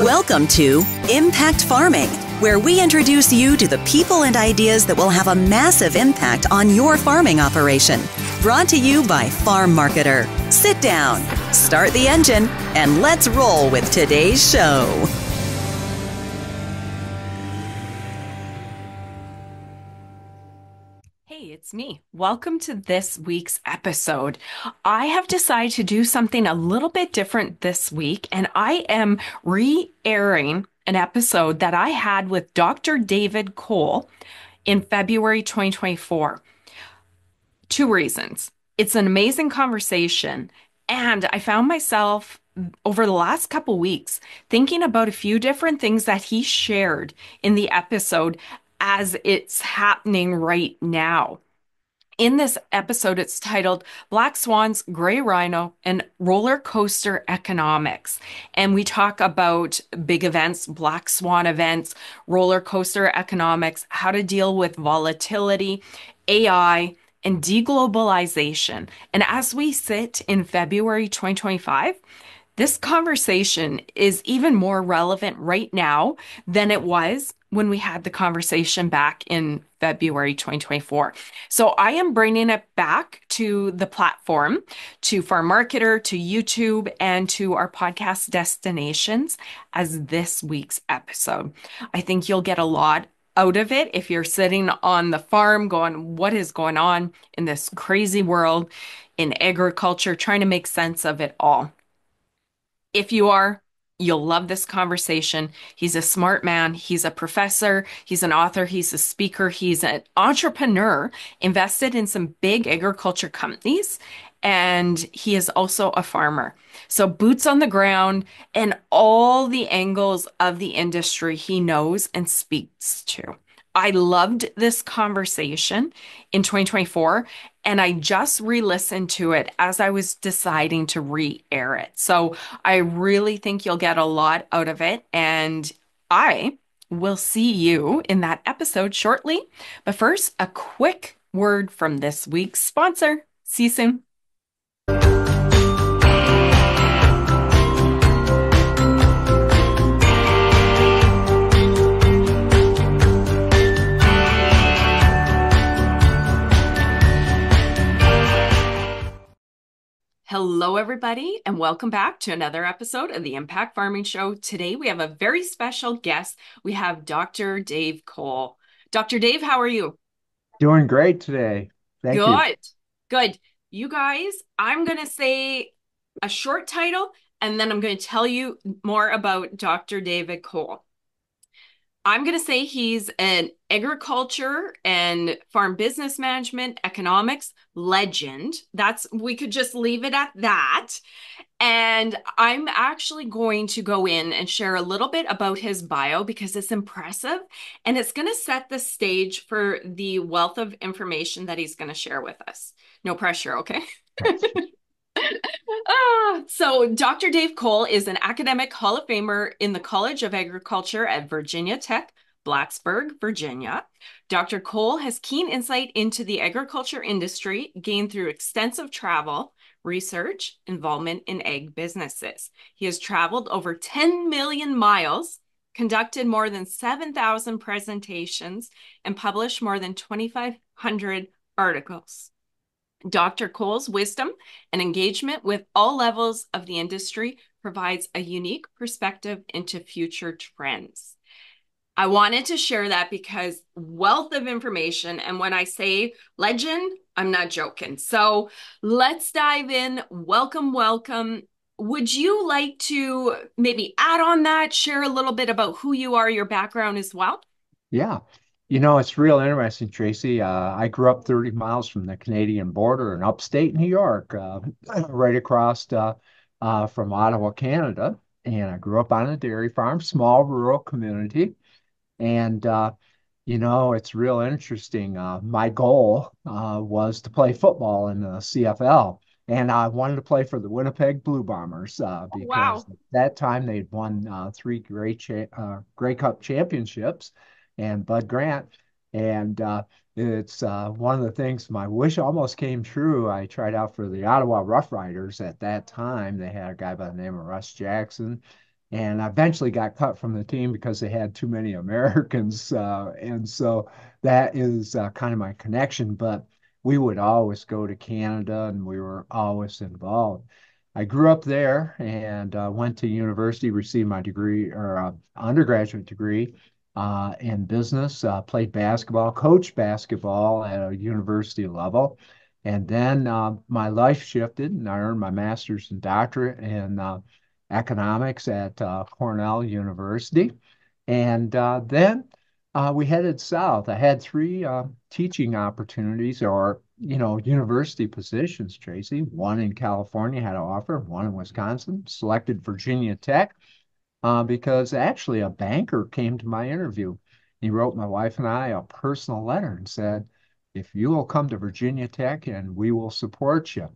Welcome to Impact Farming, where we introduce you to the people and ideas that will have a massive impact on your farming operation. Brought to you by Farm Marketer. Sit down, start the engine, and let's roll with today's show. Hey, it's me. Welcome to this week's episode. I have decided to do something a little bit different this week, and I am re-airing an episode that I had with Dr. David Kohl in February 2024. Two reasons. It's an amazing conversation, and I found myself over the last couple weeks thinking about a few different things that he shared in the episode as it's happening right now. In this episode, it's titled Black Swans, Gray Rhino, and Roller Coaster Economics. And we talk about big events, black swan events, roller coaster economics, how to deal with volatility, AI, and deglobalization. And as we sit in February 2025, this conversation is even more relevant right now than it was when we had the conversation back in February 2024. So I am bringing it back to the platform, to Farm Marketer, to YouTube, and to our podcast destinations as this week's episode. I think you'll get a lot out of it if you're sitting on the farm going, what is going on in this crazy world in agriculture, trying to make sense of it all. If you are, you'll love this conversation. He's a smart man. He's a professor. He's an author. He's a speaker. He's an entrepreneur, invested in some big agriculture companies, and he is also a farmer. So boots on the ground and all the angles of the industry he knows and speaks to. I loved this conversation in 2024, and I just re-listened to it as I was deciding to re-air it. So I really think you'll get a lot out of it, and I will see you in that episode shortly. But first, a quick word from this week's sponsor. See you soon. Hello, everybody, and welcome back to another episode of the Impact Farming Show. Today, we have a very special guest. We have Dr. Dave Kohl. Dr. Dave, how are you? Doing great today. Thank you. Good, good. You guys, I'm going to say a short title, and then I'm going to tell you more about Dr. David Kohl. I'm going to say he's an agriculture and farm business management economics legend. We could just leave it at that. And I'm actually going to go in and share a little bit about his bio because it's impressive and it's going to set the stage for the wealth of information that he's going to share with us. No pressure, okay? So Dr. Dave Kohl is an academic Hall of Famer in the College of Agriculture at Virginia Tech, Blacksburg, Virginia. Dr. Kohl has keen insight into the agriculture industry gained through extensive travel, research, involvement in ag businesses. He has traveled over 10 million miles, conducted more than 7,000 presentations, and published more than 2,500 articles. Dr. Kohl's wisdom and engagement with all levels of the industry provides a unique perspective into future trends. I wanted to share that because wealth of information, and when I say legend, I'm not joking. So let's dive in. Welcome, welcome. Would you like to maybe add on that, share a little bit about who you are, your background as well? Yeah. It's real interesting, Tracy. I grew up 30 miles from the Canadian border in upstate New York, right across from Ottawa, Canada. And I grew up on a dairy farm, small rural community. And, it's real interesting. My goal was to play football in the CFL. And I wanted to play for the Winnipeg Blue Bombers because Wow. at that time they'd won three Grey Cup championships and Bud Grant. And it's one of the things my wish almost came true. I tried out for the Ottawa Rough Riders at that time. They had a guy by the name of Russ Jackson. And I eventually got cut from the team because they had too many Americans. And so that is kind of my connection. But we would always go to Canada and we were always involved. I grew up there and went to university, received my degree or undergraduate degree in business, played basketball, coached basketball at a university level. And then my life shifted and I earned my master's and doctorate in economics at Cornell University. And then we headed south. I had three teaching opportunities or, university positions, Tracy. One in California had an offer, one in Wisconsin, selected Virginia Tech because actually a banker came to my interview. He wrote my wife and I a personal letter and said, if you will come to Virginia Tech and we will support you.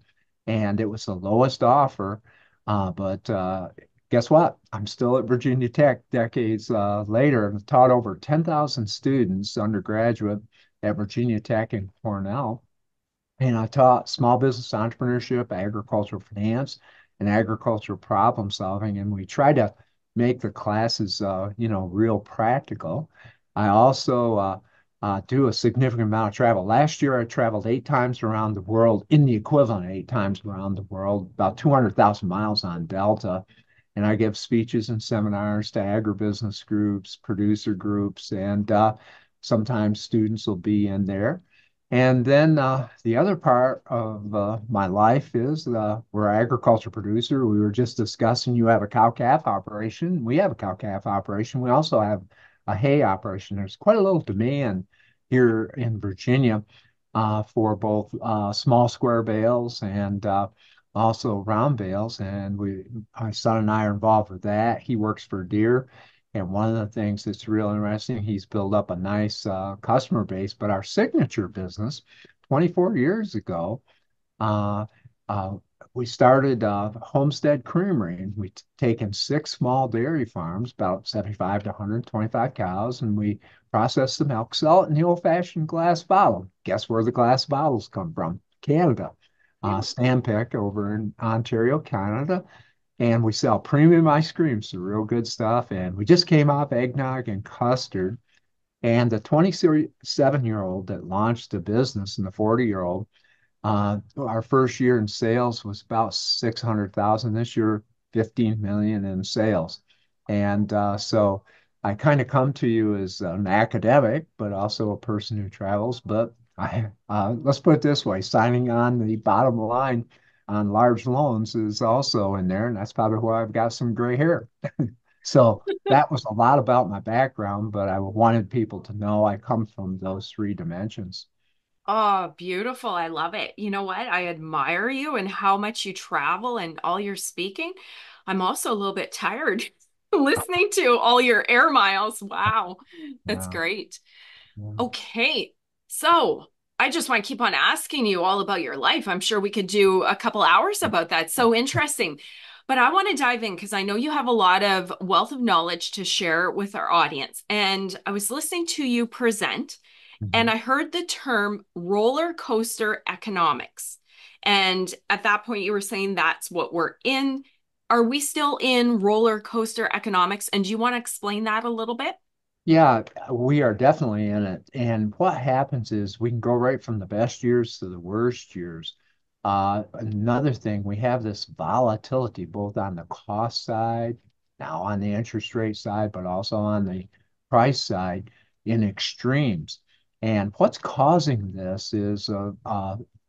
And it was the lowest offer. But guess what? I'm still at Virginia Tech decades later and taught over 10,000 students undergraduate at Virginia Tech and Cornell. And I taught small business entrepreneurship, agricultural finance, and agricultural problem solving. And we try to make the classes, real practical. I also do a significant amount of travel. Last year, I traveled 8 times around the world, in the equivalent 8 times around the world, about 200,000 miles on Delta. And I give speeches and seminars to agribusiness groups, producer groups, and sometimes students will be in there. And then the other part of my life is we're an agriculture producer. We were just discussing you have a cow-calf operation. We have a cow-calf operation. We also have a hay operation. There's quite a little demand here in Virginia for both small square bales and also round bales. And my son and I are involved with that. He works for Deere. And one of the things that's real interesting, he's built up a nice customer base. But our signature business, 24 years ago, uh, uh, we started Homestead Creamery. And we taken six small dairy farms, about 75 to 125 cows, and we process the milk, sell it in the old-fashioned glass bottle. Guess where the glass bottles come from? Canada. Stampick over in Ontario, Canada, and we sell premium ice cream, so real good stuff. And we just came off eggnog and custard. And the 27-year-old that launched the business and the 40-year-old, our first year in sales was about 600,000. This year, 15 million in sales. And so I kind of come to you as an academic, but also a person who travels. But let's put it this way, signing on the bottom line on large loans is also in there, and that's probably why I've got some gray hair. So that was a lot about my background, but I wanted people to know I come from those three dimensions. Oh, beautiful. I love it. You know what? I admire you and how much you travel and all your speaking. I'm also a little bit tired listening to all your air miles. Wow. That's Yeah. great. Yeah. Okay. So I just want to keep on asking you all about your life. I'm sure we could do a couple hours about that. So interesting. But I want to dive in because I know you have a lot of wealth of knowledge to share with our audience. And I was listening to you present, and Mhm. I heard the term roller coaster economics. And at that point, you were saying that's what we're in. Are we still in roller coaster economics? And do you want to explain that a little bit? Yeah, we are definitely in it. And what happens is we can go right from the best years to the worst years. Another thing, we have this volatility both on the cost side, now on the interest rate side, but also on the price side in extremes. And what's causing this is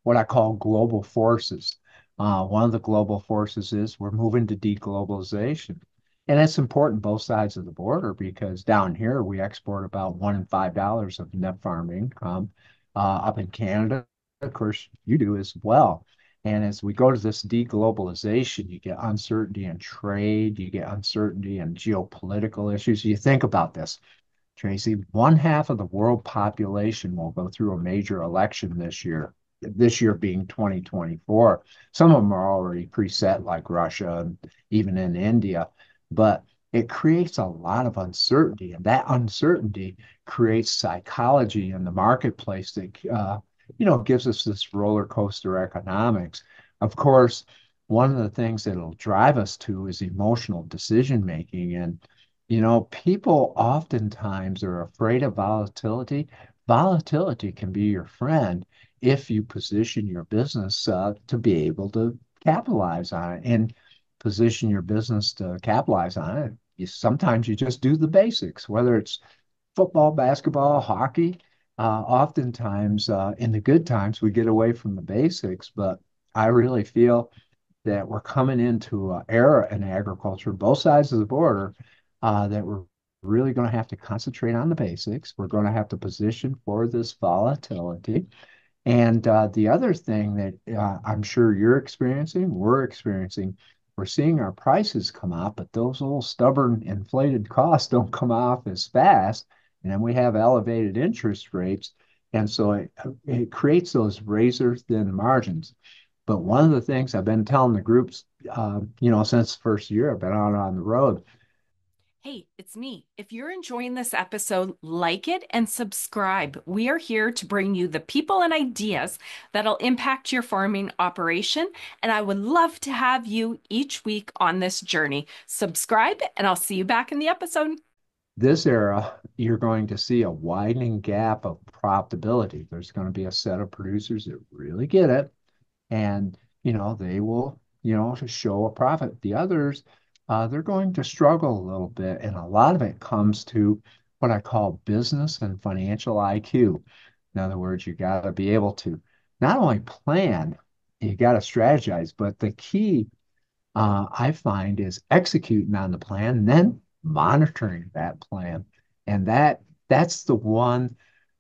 what I call global forces. One of the global forces is we're moving to deglobalization. And it's important both sides of the border because down here we export about $1 in $5 of net farm income. Up in Canada, of course, you do as well. And as we go to this deglobalization, you get uncertainty in trade, you get uncertainty in geopolitical issues. You think about this, Tracy, one half of the world population will go through a major election this year being 2024. Some of them are already preset, like Russia and even in India, but it creates a lot of uncertainty, and that uncertainty creates psychology in the marketplace that gives us this roller coaster economics. Of course, one of the things that'll drive us to is emotional decision making. And, people oftentimes are afraid of volatility. Volatility can be your friend if you position your business to be able to capitalize on it and position your business to capitalize on it. Sometimes you just do the basics, whether it's football, basketball, hockey. Oftentimes, in the good times, we get away from the basics, but I really feel that we're coming into an era in agriculture, both sides of the border, that we're really going to have to concentrate on the basics. We're going to have to position for this volatility. And the other thing that I'm sure you're experiencing, we're experiencing, we're seeing our prices come up, but those old stubborn inflated costs don't come off as fast. And then we have elevated interest rates. And so it creates those razor thin margins. But one of the things I've been telling the groups, since the first year I've been out on the road. Hey, it's me. If you're enjoying this episode, like it and subscribe. We are here to bring you the people and ideas that'll impact your farming operation. And I would love to have you each week on this journey. Subscribe, and I'll see you back in the episode. This era, you're going to see a widening gap of profitability. There's going to be a set of producers that really get it, and they will to show a profit. The others, they're going to struggle a little bit, and a lot of it comes to what I call business and financial IQ. In other words, you got to be able to not only plan, you got to strategize, but the key I find is executing on the plan and then monitoring that plan. And that's the one,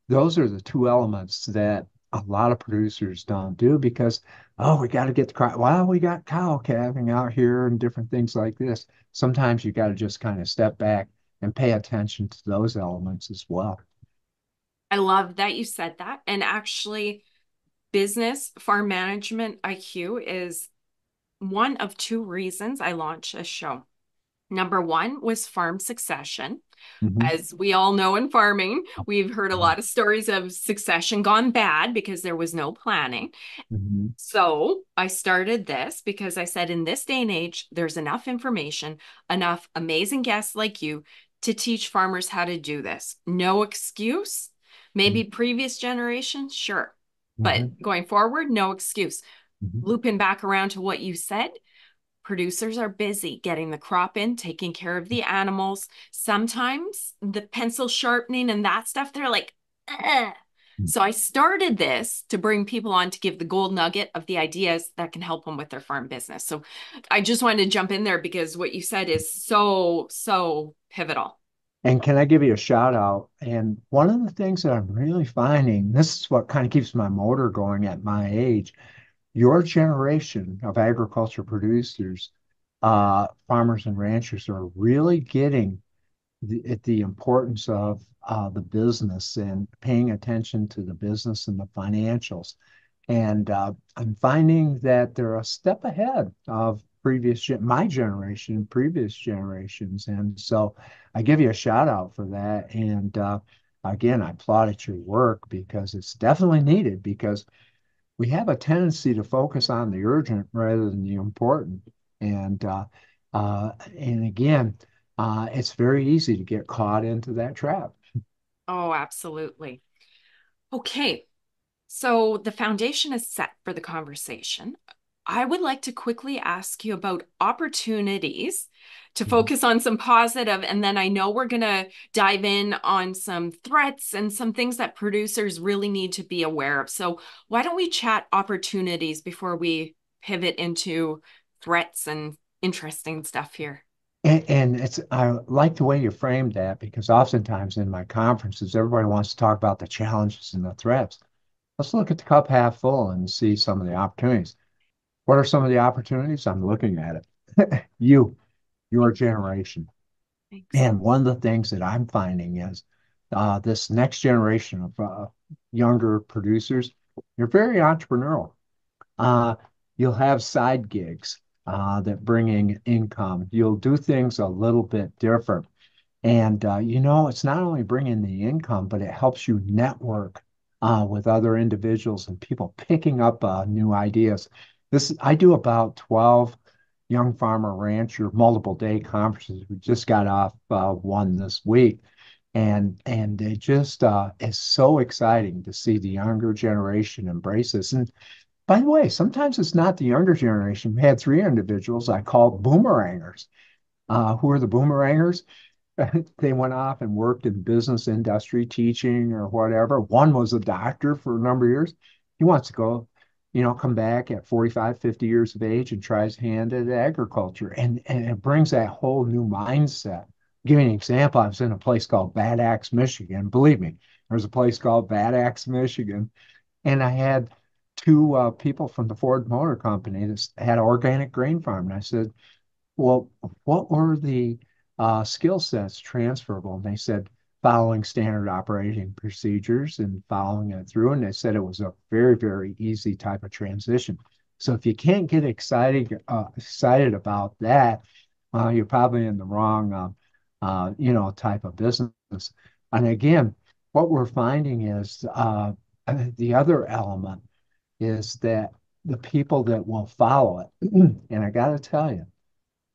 those are the two elements that a lot of producers don't do because, oh, we got to get the crop. Well, we got cow calving out here and different things like this. Sometimes you got to just kind of step back and pay attention to those elements as well. I love that you said that. And actually, business farm management IQ is one of two reasons I launched a show. Number one was farm succession. Mhm. As we all know in farming, we've heard a lot of stories of succession gone bad because there was no planning. Mhm. So I started this because I said, in this day and age, there's enough information, enough amazing guests like you to teach farmers how to do this. No excuse. Maybe previous generations, sure. But Mhm. going forward, no excuse. Mhm. Looping back around to what you said, producers are busy getting the crop in, taking care of the animals. Sometimes the pencil sharpening and that stuff, they're like, ugh. Mhm. So I started this to bring people on to give the gold nugget of the ideas that can help them with their farm business. So I just wanted to jump in there because what you said is so, so pivotal. And can I give you a shout out? And one of the things that I'm really finding, this is what kind of keeps my motor going at my age, your generation of agriculture producers, farmers and ranchers are really getting the importance of the business and paying attention to the business and the financials. And I'm finding that they're a step ahead of my generation, previous generations. And so I give you a shout out for that. And again, I applaud at your work because it's definitely needed because we have a tendency to focus on the urgent rather than the important. And and again, it's very easy to get caught into that trap. Oh, absolutely. Okay. So the foundation is set for the conversation. I would like to quickly ask you about opportunities to Mhm. focus on some positive, and then I know we're going to dive in on some threats and some things that producers really need to be aware of. So why don't we chat opportunities before we pivot into threats and interesting stuff here? And I like the way you framed that because oftentimes in my conferences, everybody wants to talk about the challenges and the threats. Let's look at the cup half full and see some of the opportunities. What are some of the opportunities? I'm looking at it. Your generation. Thanks. And one of the things that I'm finding is this next generation of younger producers, they're very entrepreneurial. Uh, you'll have side gigs that bring in income. You'll do things a little bit different. And, it's not only bringing the income, but it helps you network with other individuals and people picking up new ideas. I do about 12 young farmer rancher multiple day conferences. We just got off one this week. And it just is so exciting to see the younger generation embrace this. And by the way, sometimes it's not the younger generation. We had three individuals I called boomerangers. Who are the boomerangers? They went off and worked in business industry, teaching or whatever. One was a doctor for a number of years. He wants to go, come back at 45, 50 years of age and try his hand at agriculture. And it brings that whole new mindset. I'll give you an example. I was in a place called Bad Axe, Michigan. Believe me, there's a place called Bad Axe, Michigan. And I had two people from the Ford Motor Company that had an organic grain farm. And I said, well, what were the skill sets transferable? And they said, following standard operating procedures and following it through. And they said it was a very, very easy type of transition. So if you can't get excited about that, you're probably in the wrong, type of business. And again, what we're finding is the other element is that the people that will follow it, and I got to tell you,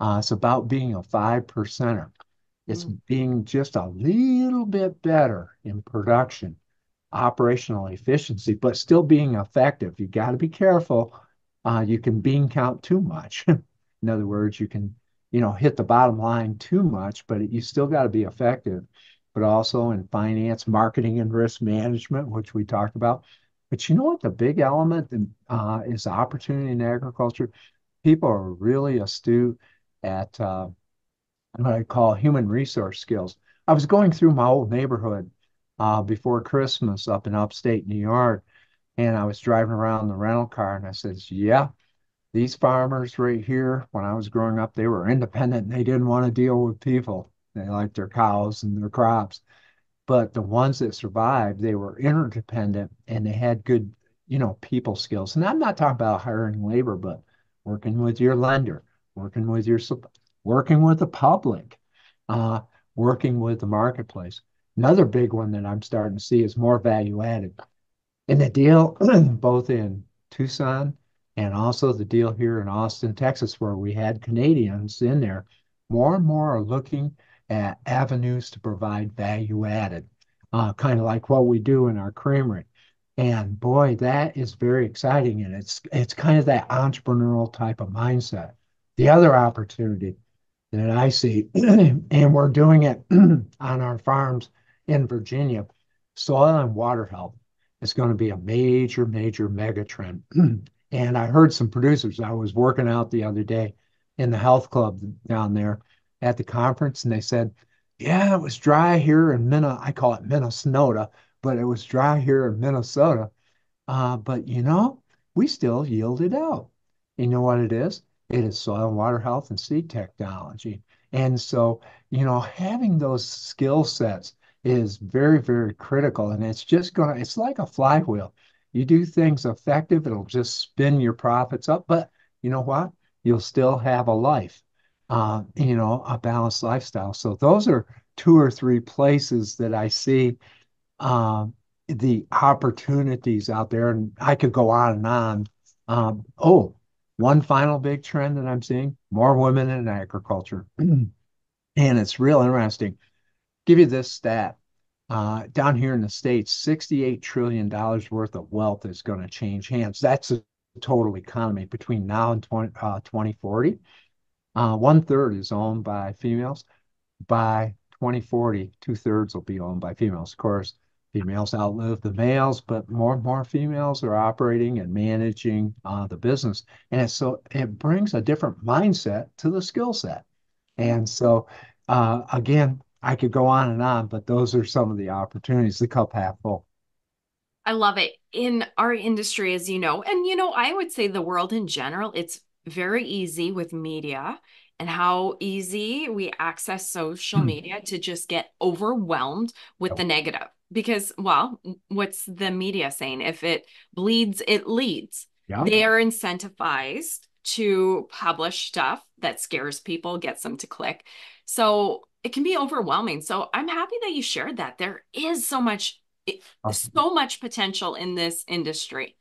it's about being a 5%er. It's Mm. being just a little bit better in production, operational efficiency, but still being effective. You got to be careful. You can bean count too much. In other words, you can, hit the bottom line too much, but you still got to be effective. But also in finance, marketing, and risk management, which we talked about. But you know what? The big element is opportunity in agriculture. People are really astute at what I call human resource skills. I was going through my old neighborhood before Christmas up in upstate New York, and I was driving around the rental car, and I says, "Yeah, these farmers right here, when I was growing up, they were independent and they didn't want to deal with people. They liked their cows and their crops. But the ones that survived, they were interdependent and they had good, people skills. And I'm not talking about hiring labor, but working with your lender, working with your, working with the public, uh, working with the marketplace. Another big one that I'm starting to see is more value added. And the deal, both in Tucson and also the deal here in Austin, Texas, where we had Canadians in there, more and more are looking at avenues to provide value added, kind of like what we do in our creamery. And boy, that is very exciting. And it's kind of that entrepreneurial type of mindset. The other opportunity that I see, and we're doing it on our farms in Virginia, soil and water health is going to be a major, major mega trend. And I heard some producers, I was working out the other day in the health club down there at the conference, and they said, yeah, it was dry here in I call it Minnesota, but it was dry here in Minnesota. But we still yield it out. You know what it is? It is soil and water health and seed technology. And so, having those skill sets is very, very critical. And it's like a flywheel. You do things effective, it'll just spin your profits up. But you know what? You'll still have a life, a balanced lifestyle. So those are two or three places that I see um, the opportunities out there, and I could go on and on. One final big trend that I'm seeing, more women in agriculture. And it's real interesting. Give you this stat. Down here in the States, $68 trillion worth of wealth is going to change hands. That's the total economy between now and 2040. One third is owned by females. By 2040, two-thirds will be owned by females. Of course, females outlive the males, but more and more females are operating and managing the business. And it brings a different mindset to the skill set. And so, again, I could go on and on, but those are some of the opportunities, the cup half full. I love it. In our industry, as you know, and I would say the world in general, it's very easy with media and how easy we access social media to just get overwhelmed with the negative. Because, well, what's the media saying? If it bleeds, it leads. Yeah. They are incentivized to publish stuff that scares people, gets them to click. So it can be overwhelming. So I'm happy that you shared that. There is so much potential in this industry.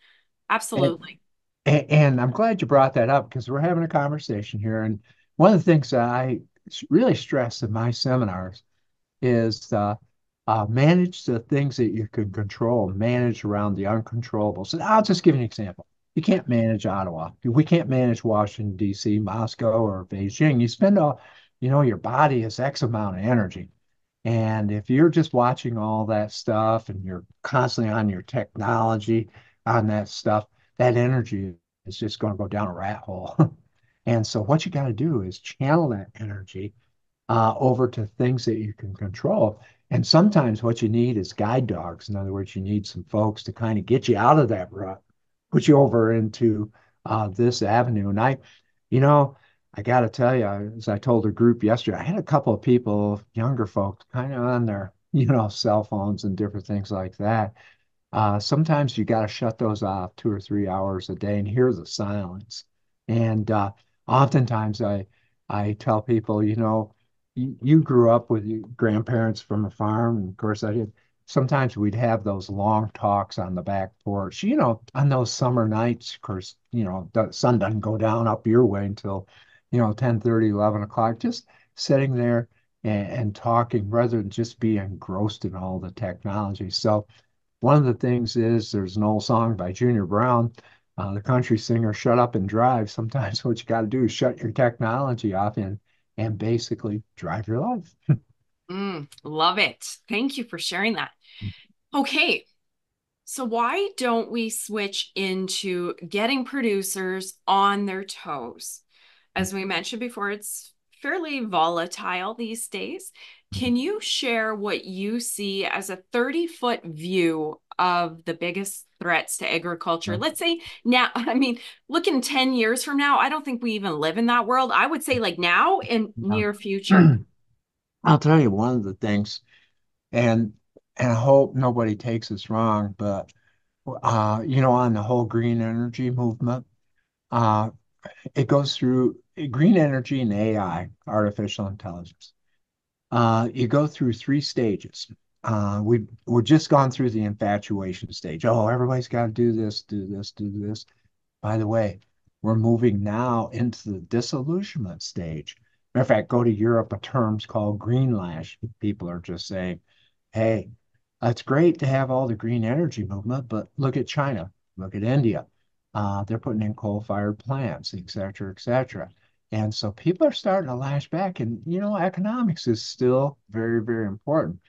And, Absolutely. And I'm glad you brought that up because we're having a conversation here. And one of the things that I really stress in my seminars is manage the things that you can control, manage around the uncontrollables. And I'll just give you an example. You can't manage Ottawa. We can't manage Washington, D.C., Moscow, or Beijing. You spend all, your body is X amount of energy. And if you're just watching all that stuff and you're constantly on your technology, on that stuff, that energy is just going to go down a rat hole. And so what you got to do is channel that energy over to things that you can control. And sometimes what you need is guide dogs. In other words, you need some folks to kind of get you out of that rut, put you over into this avenue. And you know, I got to tell you, as I told a group yesterday, I had a couple of people, younger folks, kind of on their, cell phones and different things like that. Sometimes you got to shut those off 2 or 3 hours a day and hear the silence. And oftentimes I tell people, you grew up with your grandparents from a farm, and of course I did. Sometimes we'd have those long talks on the back porch, on those summer nights. Of course, the sun doesn't go down up your way until, 10:30, 11 o'clock, just sitting there and talking rather than just be engrossed in all the technology. So one of the things is there's an old song by Junior Brown, the country singer, "Shut Up and Drive." Sometimes what you got to do is shut your technology off and basically drive your life. Love it. Thank you for sharing that. Okay, so why don't we switch into getting producers on their toes? As we mentioned before, it's fairly volatile these days. Can you share what you see as a 30-foot view of the biggest threats to agriculture? Let's say now, I mean, looking 10 years from now, I don't think we even live in that world. I would say like now and Yeah. near future. I'll tell you one of the things, and and I hope nobody takes this wrong, but on the whole green energy movement, uh, it goes through green energy and AI, artificial intelligence. You go through three stages. We're just gone through the infatuation stage. Oh, everybody's got to do this, do this, do this. By the way, we're moving now into the disillusionment stage. Matter of fact, go to Europe, a term's called greenlash. People are just saying, hey, it's great to have all the green energy movement, but look at China, look at India. They're putting in coal-fired plants, et cetera, et cetera. And so people are starting to lash back, and economics is still very, very important.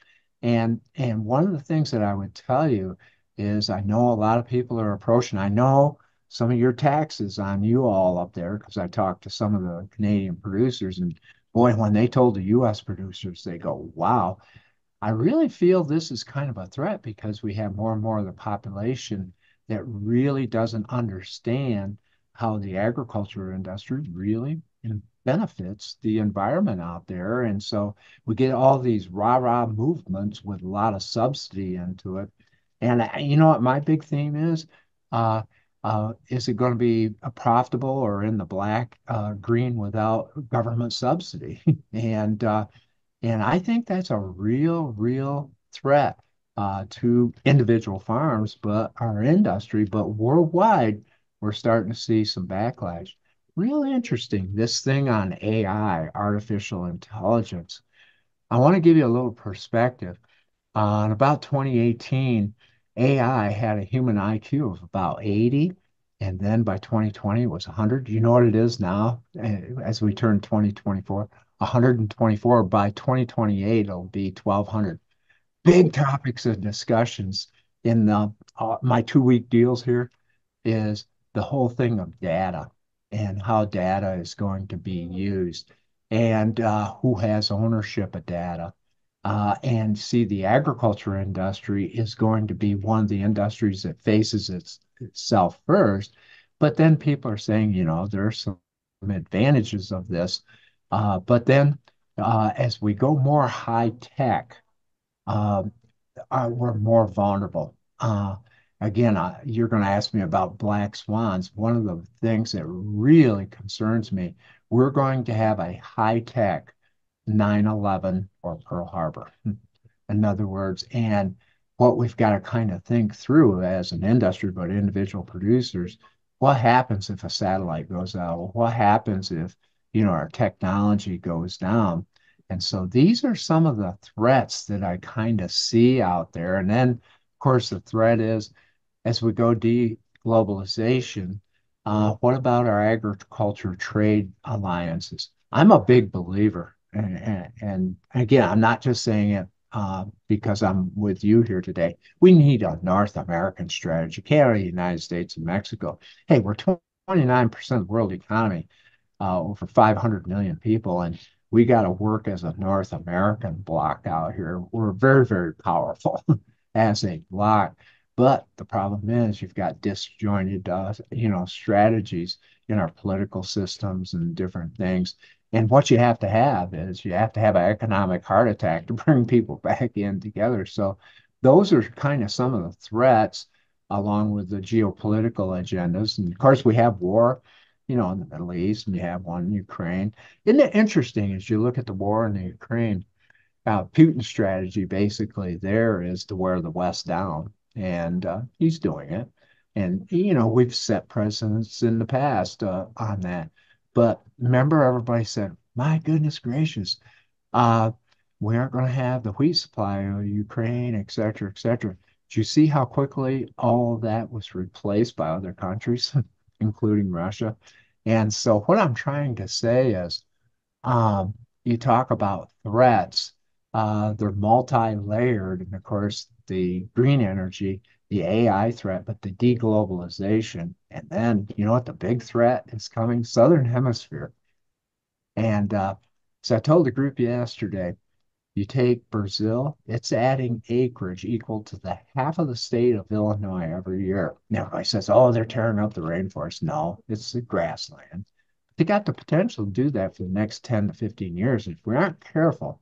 And one of the things that I would tell you is I know a lot of people are approaching. I know some of your taxes on you all up there because I talked to some of the Canadian producers, and boy, when they told the U.S. producers, they go, "Wow, I really feel this is kind of a threat because we have more and more of the population that really doesn't understand how the agriculture industry really benefits the environment out there." And so we get all these rah-rah movements with a lot of subsidy into it. And you know what my big theme is? Is it going to be a profitable or in the black, green without government subsidy? And and I think that's a real, real threat to individual farms, but our industry, but worldwide, we're starting to see some backlash. Real interesting, this thing on AI, artificial intelligence. I want to give you a little perspective. In about 2018, AI had a human IQ of about 80, and then by 2020 it was 100. Do you know what it is now as we turn 2024? 124. By 2028, it'll be 1,200. Big topics of discussions in my 2 week deals here is the whole thing of data and how data is going to be used and who has ownership of data. And see, the agriculture industry is going to be one of the industries that faces itself first. But then people are saying, there are some advantages of this. But then as we go more high tech, uh, we're more vulnerable. Again, you're going to ask me about black swans. One of the things that really concerns me, we're going to have a high-tech 9/11 or Pearl Harbor. In other words, and what we've got to kind of think through as an industry, but individual producers, what happens if a satellite goes out? What happens if, our technology goes down? And so these are some of the threats that I kind of see out there. And then, of course, the threat is as we go deglobalization, what about our agriculture trade alliances? I'm a big believer, and again, I'm not just saying it because I'm with you here today. We need a North American strategy, Canada, United States, and Mexico. Hey, we're 29% of the world economy, over 500 million people, and we got to work as a North American bloc out here. We're very, very powerful as a bloc. But the problem is you've got disjointed, strategies in our political systems and different things. And what you have is you have to have an economic heart attack to bring people back in together. So those are kind of some of the threats along with the geopolitical agendas. And of course, we have war, in the Middle East, and you have one in Ukraine. Isn't it interesting as you look at the war in the Ukraine? Putin's strategy basically there is to wear the West down, and he's doing it. And we've set precedents in the past on that. But remember, everybody said, "My goodness gracious, uh, we aren't going to have the wheat supply of Ukraine, et cetera, et cetera." Do you see how quickly all of that was replaced by other countries, including Russia? And so, what I'm trying to say is, um, you talk about threats, they're multi-layered, and of course, the green energy, the AI threat, but the deglobalization, and then you know what the big threat is coming? Southern Hemisphere. And so I told the group yesterday, you take Brazil, it's adding acreage equal to the half of the state of Illinois every year. And everybody says, oh, they're tearing up the rainforest. No, it's the grassland. They got the potential to do that for the next 10 to 15 years. If we aren't careful,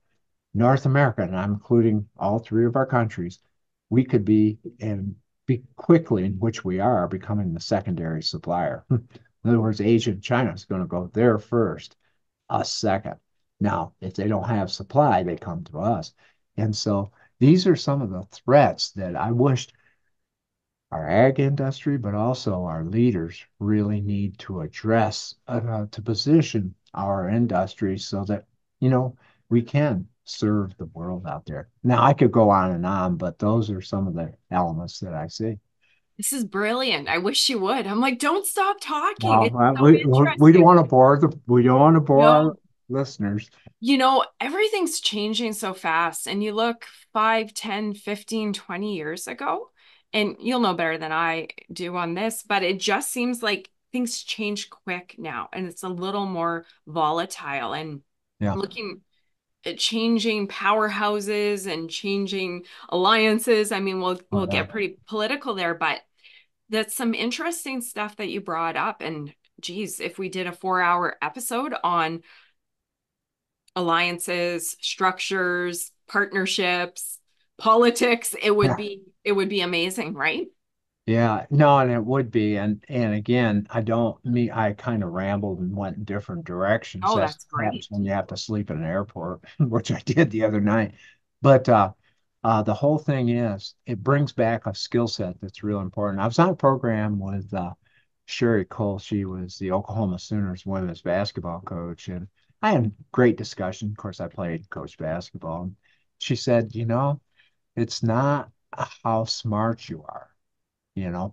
North America, and I'm including all three of our countries, we could be quickly, in which we are, becoming the secondary supplier. In other words, Asia and China is going to go there first, us second. Now, if they don't have supply, they come to us. And so these are some of the threats that I wish our ag industry, but also our leaders really need to address to position our industry so that, you know, we can serve the world out there. Now, I could go on and on, but those are some of the elements that I see. This is brilliant. I wish you would. I'm like, don't stop talking. Well, It's so we don't interesting. want to we don't want to bore our No, listeners. everything's changing so fast. And you look 5, 10, 15, 20 years ago, and you'll know better than I do on this, but it just seems like things change quick now and it's a little more volatile. And Yeah, looking at changing powerhouses and changing alliances. I mean, we'll yeah, get pretty political there, but that's some interesting stuff that you brought up. And geez, if we did a 4-hour episode on alliances, structures, partnerships, politics, yeah. it would be amazing, right? Yeah, no, and it would be, and again, I kind of rambled and went in different directions. Oh, That's that's what happens great. when you have to sleep in an airport, which I did the other night. But the whole thing is, it brings back a skill set that's real important. I was on a program with Sherry Kohl. She was the Oklahoma Sooners women's basketball coach, and I had a great discussion. Of course, I played coach basketball. And she said, it's not how smart you are.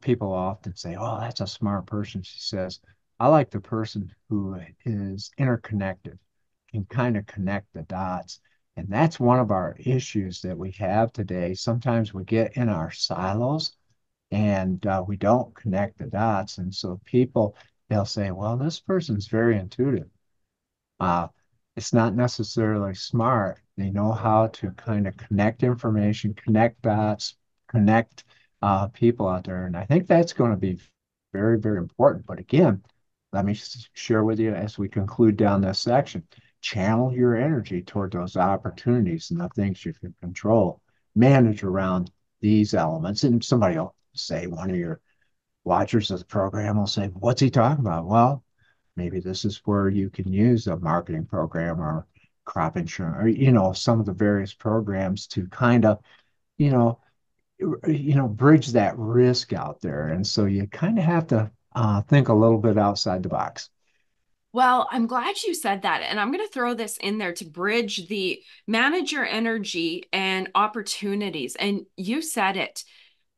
People often say, "Oh, that's a smart person." She says, "I like the person who is interconnected, can kind of connect the dots." And that's one of our issues that we have today. Sometimes we get in our silos and we don't connect the dots. And so they'll say, "Well, this person's very intuitive." Uh, it's not necessarily smart. They know how to kind of connect information, connect dots, connect people out there. And I think that's going to be very, very important. But again, let me share with you as we conclude down this section, channel your energy toward those opportunities and the things you can control, manage around these elements. And somebody will say, one of your watchers of the program will say, what's he talking about? Well, maybe this is where you can use a marketing program or crop insurance or some of the various programs to kind of you know bridge that risk out there. And so you kind of have to think a little bit outside the box. Well, I'm glad you said that. And I'm going to throw this in there to bridge the manager energy and opportunities. And you said it.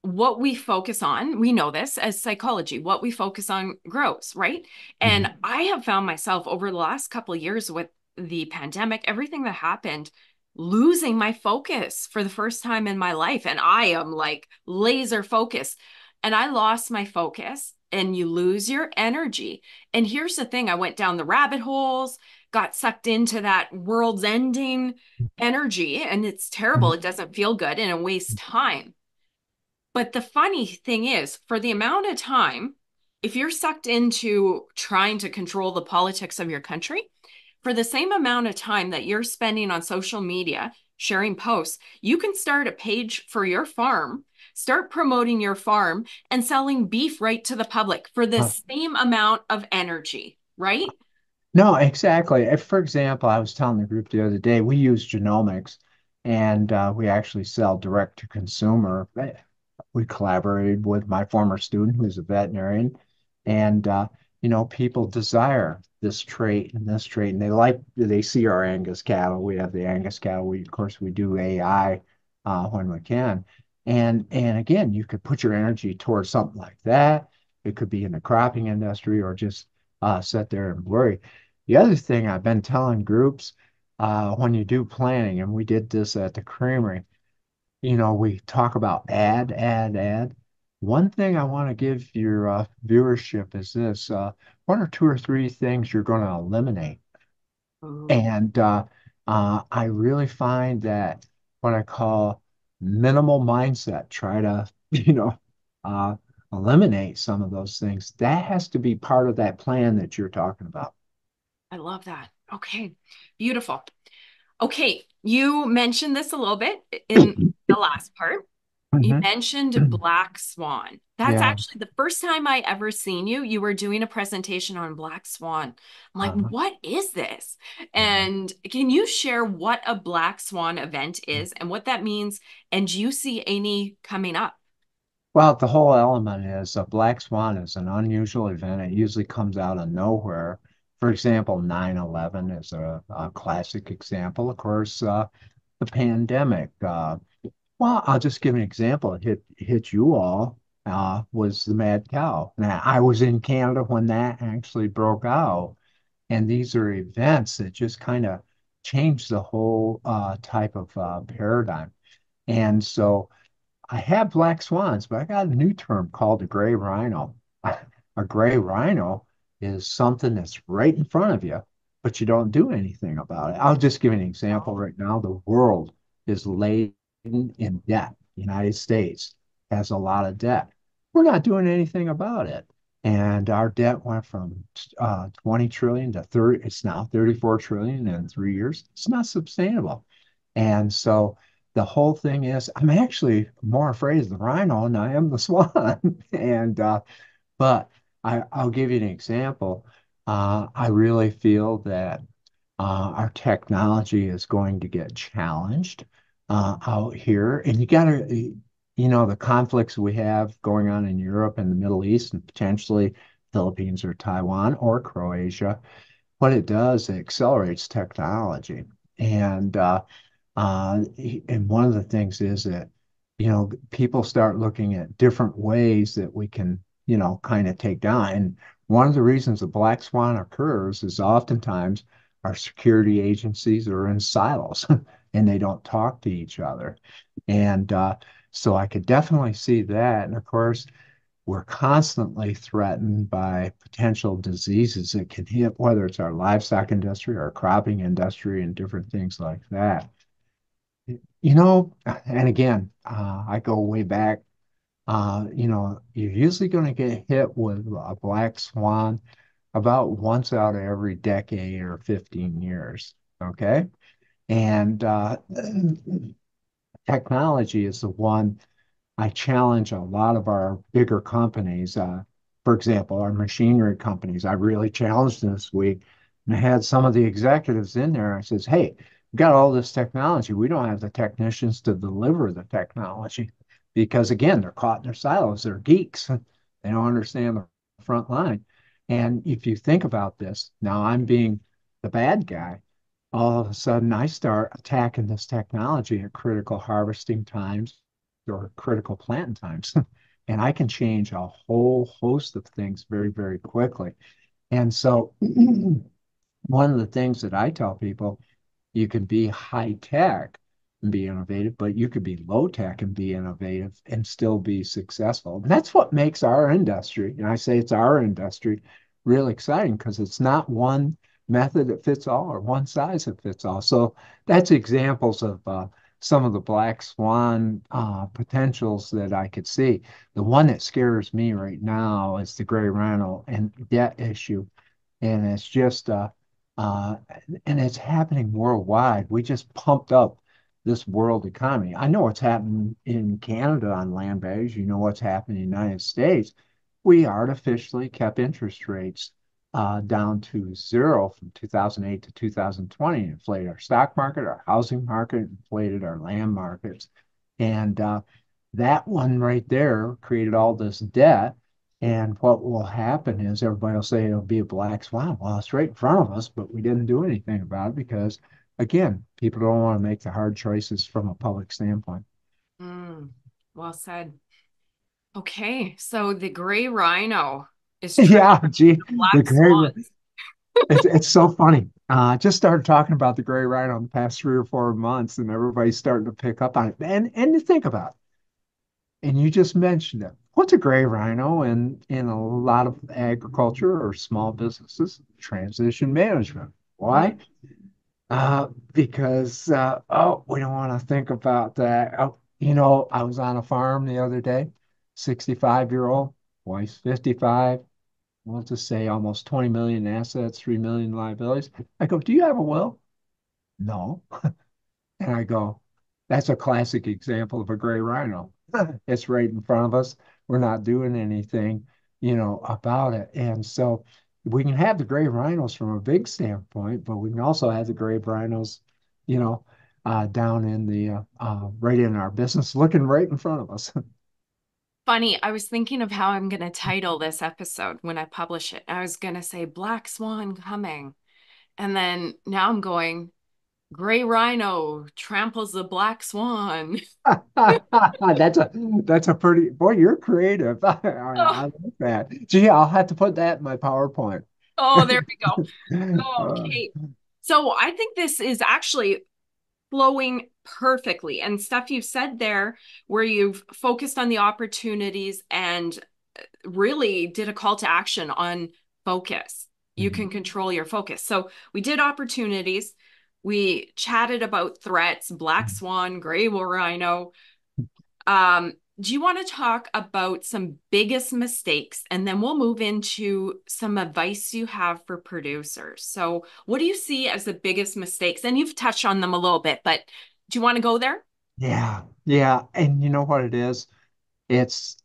What we focus on, we know this as psychology, what we focus on grows, right? And Mhm. I have found myself over the last couple of years with the pandemic, everything that happened, losing my focus for the first time in my life. And I am like laser focused. And I lost my focus and you lose your energy. And here's the thing, I went down the rabbit holes, got sucked into that world's ending energy, and it's terrible. It doesn't feel good and it wastes time. But the funny thing is, for the amount of time, if you're sucked into trying to control the politics of your country, for the same amount of time that you're spending on social media sharing posts, you can start a page for your farm, start promoting your farm, and selling beef right to the public for the Uh, same amount of energy, right? no, exactly. For example, I was telling the group the other day, we use genomics and we actually sell direct to consumer. We collaborated with my former student who's a veterinarian, and people desire this trait and this trait, and they see our Angus cattle. We have the Angus cattle. Of course we do AI when we can, and again, you could put your energy towards something like that. It could be in the cropping industry or just sit there and worry. The other thing I've been telling groups when you do planning, and we did this at the creamery, we talk about ad. One thing I want to give your viewership is this, one or two or three things you're going to eliminate. Ooh, And I really find that what I call minimal mindset, try to, uh, eliminate some of those things. That has to be part of that plan that you're talking about. I love that. Okay, beautiful. Okay, you mentioned this a little bit in the last part. You Mhm. mentioned Black Swan. That's Yeah. actually the first time I ever seen you. You were doing a presentation on Black Swan. I'm like, Uh-huh. what is this? Yeah. And can you share what a Black Swan event is and what that means? And do you see any coming up? Well, the whole element is a black swan is an unusual event. It usually comes out of nowhere. For example, 9/11 is a classic example. Of course, the pandemic. Well, I'll just give an example. It hit you all. Was the mad cow. Now, I was in Canada when that actually broke out, and these are events that just kind of changed the whole type of paradigm. And so I have black swans, but I got a new term called a gray rhino. A gray rhino is something that's right in front of you, but you don't do anything about it. I'll just give you an example right now. The world is laden in debt. The United States has a lot of debt. We're not doing anything about it. And our debt went from 20 trillion to 30, it's now 34 trillion in 3 years. It's not sustainable. And so the whole thing is, I'm actually more afraid of the rhino than I am the swan. And but I'll give you an example. I really feel that our technology is going to get challenged out here, and you got to, the conflicts we have going on in Europe and the Middle East, and potentially Philippines or Taiwan or Croatia. What it does, it accelerates technology, and and one of the things is that, people start looking at different ways that we can, kind of take down. And one of the reasons the black swan occurs is oftentimes our security agencies are in silos and they don't talk to each other. And so I could definitely see that. And of course, we're constantly threatened by potential diseases that can hit, whether it's our livestock industry or cropping industry and different things like that. And again, I go way back. You're usually going to get hit with a black swan about once out of every decade or 15 years. Okay. And technology is the one I challenge a lot of our bigger companies. For example, our machinery companies, I really challenged this week. And I had some of the executives in there. I says, hey, we got all this technology. We don't have the technicians to deliver the technology because, again, they're caught in their silos. They're geeks. They don't understand the front line. And if you think about this, now I'm being the bad guy. All of a sudden, I start attacking this technology at critical harvesting times or critical planting times. And I can change a whole host of things very, very quickly. And so, one of the things that I tell people, you can be high tech and be innovative, but you could be low tech and be innovative and still be successful. And that's what makes our industry, and I say it's our industry, really exciting because it's not one method that fits all or one size that fits all. So that's examples of some of the black swan potentials that I could see. The one that scares me right now is the gray rhino and debt issue, and it's just uh, and it's happening worldwide. We just pumped up this world economy. I know what's happening in Canada on land values. You know what's happening in the United States. We artificially kept interest rates down to zero from 2008 to 2020, inflated our stock market, our housing market, inflated our land markets. And that one right there created all this debt. And what will happen is everybody will say it'll be a black swan. Well, it's right in front of us, but we didn't do anything about it because, again, people don't want to make the hard choices from a public standpoint. Mm, well said. Okay, so the gray rhino is trapped Yeah, gee, in the the black gray, swans. it's so funny. I just started talking about the gray rhino in the past 3 or 4 months, and everybody's starting to pick up on it. And to think about it, and you just mentioned it. What's a gray rhino in a lot of agriculture or small businesses? Transition management. Mm, Why? Because oh, we don't want to think about that. Oh, I was on a farm the other day, 65-year-old, wife's 55, we'll just say almost 20 million assets, 3 million liabilities. I go, do you have a will? No. And I go, that's a classic example of a gray rhino. It's right in front of us. We're not doing anything, about it. And so we can have the gray rhinos from a big standpoint, but we can also have the gray rhinos, you know, down in the right in our business, looking right in front of us. funny, I was thinking of how I'm going to title this episode when I publish it. I was going to say Black Swan Coming. And then now I'm going, Gray Rhino tramples the black swan. That's a pretty boy. You're creative. I Oh, like that. Gee, I'll have to put that in my PowerPoint. oh, there we go. Uh, Okay. So I think this is actually flowing perfectly. And stuff you've said there, where you've focused on the opportunities and really did a call to action on focus. You mhm. can control your focus. So we did opportunities. We chatted about threats, black swan, gray rhino. Do you want to talk about some biggest mistakes? And then we'll move into some advice you have for producers. So, what do you see as the biggest mistakes? And you've touched on them a little bit, but do you want to go there? Yeah, yeah. And you know what it is? It's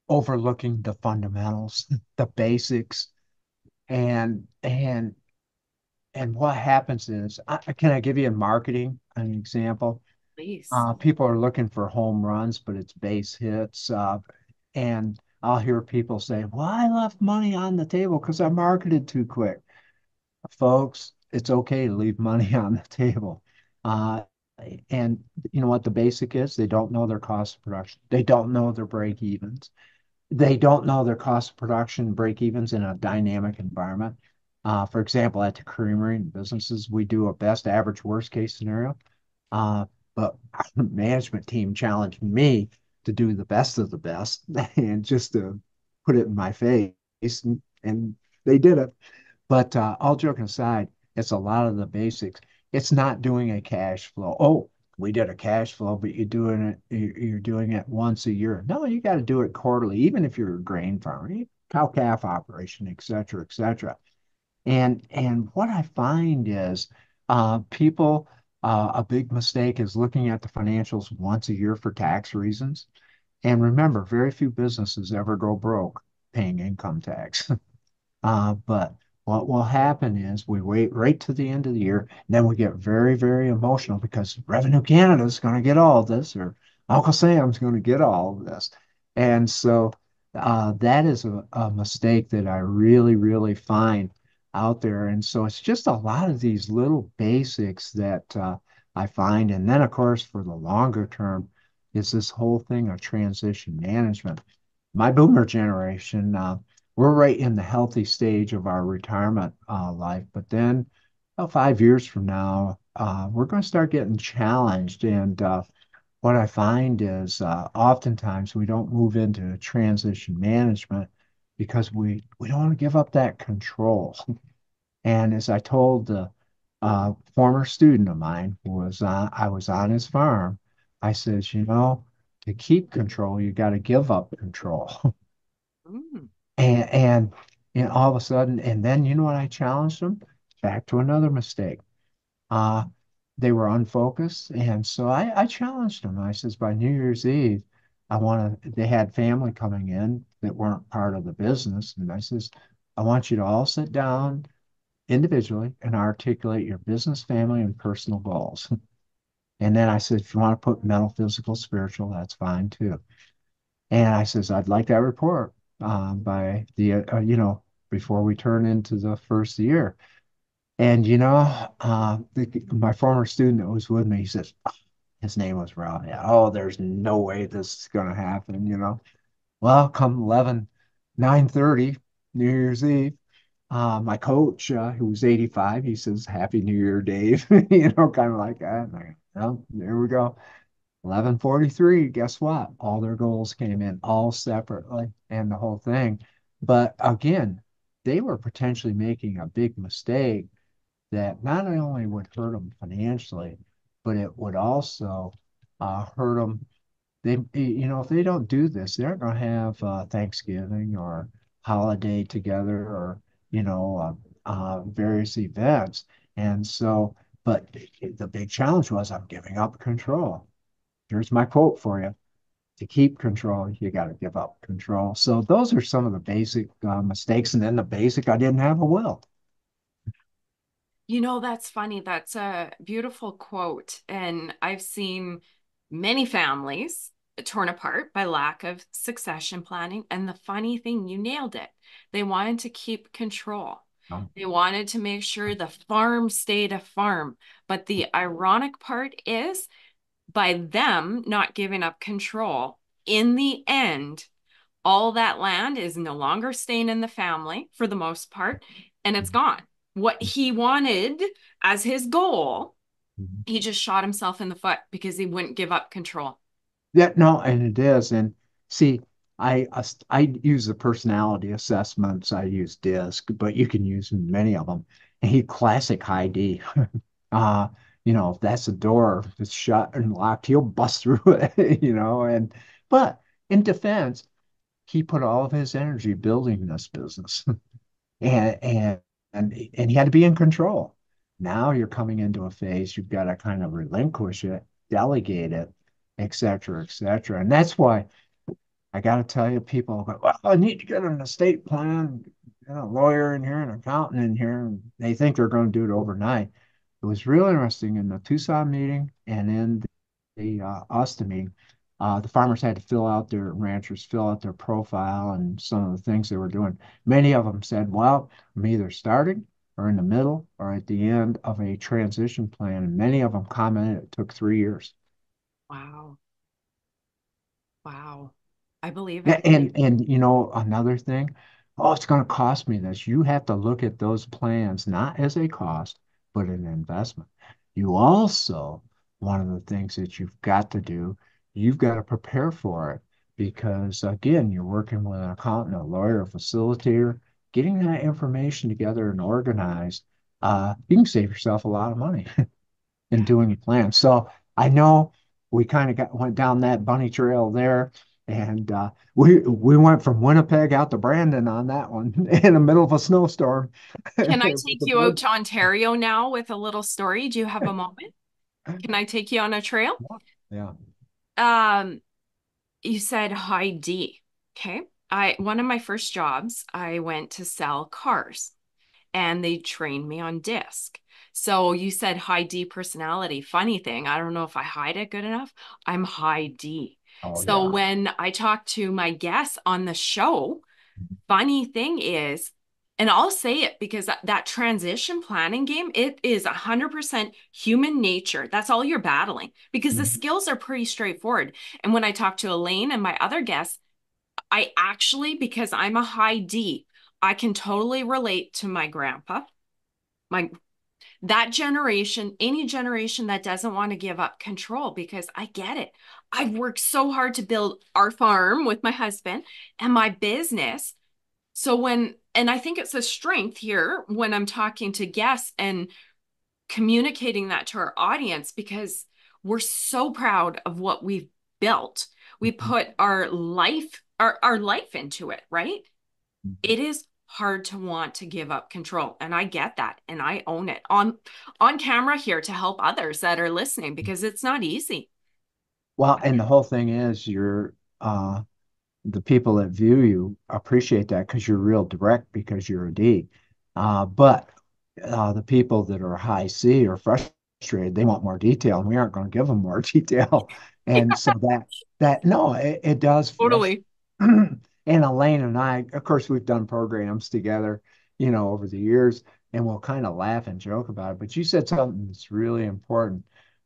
overlooking the fundamentals, the basics, and what happens is, can I give you in marketing an example? Please. People are looking for home runs, but it's base hits. And I'll hear people say, "Well, I left money on the table because I marketed too quick." Folks, it's okay to leave money on the table. Uh, and you know what the basic is? They don't know their cost of production. They don't know their break evens. They don't know their cost of production break evens in a dynamic environment. For example, at the creamery businesses, we do a best average worst case scenario. Uh, but our management team challenged me to do the best of the best and just to put it in my face. And they did it. But all joking aside, it's a lot of the basics. It's not doing a cash flow. Oh, we did a cash flow, but you're doing it once a year. No, you got to do it quarterly, even if you're a grain farmer, cow calf operation, et cetera, et cetera. And what I find is people a big mistake is looking at the financials once a year for tax reasons. And remember, very few businesses ever go broke paying income tax. But what will happen is we wait right to the end of the year, and then we get very, very emotional because Revenue Canada is going to get all of this, or Uncle Sam's going to get all of this. And so that is a mistake that I really, really find out there. And so it's just a lot of these little basics that I find. And then, of course, for the longer term, is this whole thing of transition management. My boomer generation, we're right in the healthy stage of our retirement life. But then, about 5 years from now, we're going to start getting challenged. And what I find is oftentimes we don't move into transition management because we don't want to give up that control. And as I told the former student of mine who was I was on his farm, I says, to keep control, you got to give up control. Mm. And all of a sudden, and then you know what I challenged them? Back to another mistake. Uh, they were unfocused. And so I challenged them. I says, by New Year's Eve, they had family coming in that weren't part of the business. And I says, I want you to all sit down individually and articulate your business, family, and personal goals. And then I said, if you want to put mental, physical, spiritual, that's fine too. And I says, I'd like that report by before we turn into the first year. And my former student that was with me, he says, his name was Ralph. Yeah, oh, there's no way this is gonna happen. Well, come 9:30, New Year's Eve, my coach, who was 85, he says, Happy New Year, Dave. Kind of like that. And well, there we go. 11:43, guess what? All their goals came in all separately and the whole thing. But again, they were potentially making a big mistake that not only would hurt them financially, but it would also hurt them. If they don't do this, they aren't going to have Thanksgiving or holiday together or, various events. And so, but the big challenge was I'm giving up control. Here's my quote for you. To keep control, you got to give up control. So those are some of the basic mistakes. And then the basic, I didn't have a will. That's funny. That's a beautiful quote. And I've seen many families torn apart by lack of succession planning. And the funny thing, you nailed it. They wanted to keep control. Um, They wanted to make sure the farm stayed a farm. But the ironic part is by them not giving up control, in the end, all that land is no longer staying in the family for the most part, and it's gone. What he wanted as his goal, he just shot himself in the foot because he wouldn't give up control. Yeah, no, and it is. And see, I use the personality assessments. I use DISC, but you can use many of them. And he classic high D. Uh, if that's a door that's shut and locked, he'll bust through it. But in defense, he put all of his energy building this business. and and and he had to be in control. Now you're coming into a phase you've got to kind of relinquish it, delegate it, et cetera, et cetera. And that's why I got to tell you, people go, well, I need to get an estate plan, a lawyer in here, an accountant in here, and they think they're going to do it overnight. It was real interesting in the Tucson meeting and in the Austin meeting. The farmers had to ranchers fill out their profile and some of the things they were doing. Many of them said, well, I'm either starting or in the middle or at the end of a transition plan. And many of them commented it took 3 years. Wow. Wow. I believe Yeah, it. and another thing, oh, it's going to cost me this. You have to look at those plans not as a cost, but an investment. You also, one of the things that you've got to do, you've got to prepare for it because again, you're working with an accountant, a lawyer, a facilitator, getting that information together and organized, you can save yourself a lot of money in Yeah. doing a plan. So I know we kind of went down that bunny trail there, and we went from Winnipeg out to Brandon on that one in the middle of a snowstorm. Can I With take the you out bird. to Ontario now with a little story? Do you have a moment? Can I take you on a trail? Yeah. Um, you said high D. Okay. One of my first jobs, I went to sell cars and they trained me on disc. So you said high D personality. Funny thing, I don't know if I hide it good enough. I'm high D. Oh, So yeah. when I talk to my guests on the show, funny thing is, and I'll say it because that transition planning game, it is 100% human nature. That's all you're battling because the Mhm. skills are pretty straightforward. And when I talk to Elaine and my other guests, I actually, because I'm a high D, I can totally relate to my grandpa. My that generation, any generation that doesn't want to give up control, because I get it. I've worked so hard to build our farm with my husband and my business. So and I think it's a strength here when I'm talking to guests and communicating that to our audience because we're so proud of what we've built. We put our life into it, right? It is hard to want to give up control, and I get that, and I own it on camera here to help others that are listening because it's not easy. Well, and the whole thing is the people that view you appreciate that because you're real direct because you're a D. But the people that are high C are frustrated. They want more detail, and we aren't going to give them more detail. And so that no, it does frustrate. Totally. And Elaine and I, of course, we've done programs together, over the years, and we'll kind of laugh and joke about it. But you said something that's really important.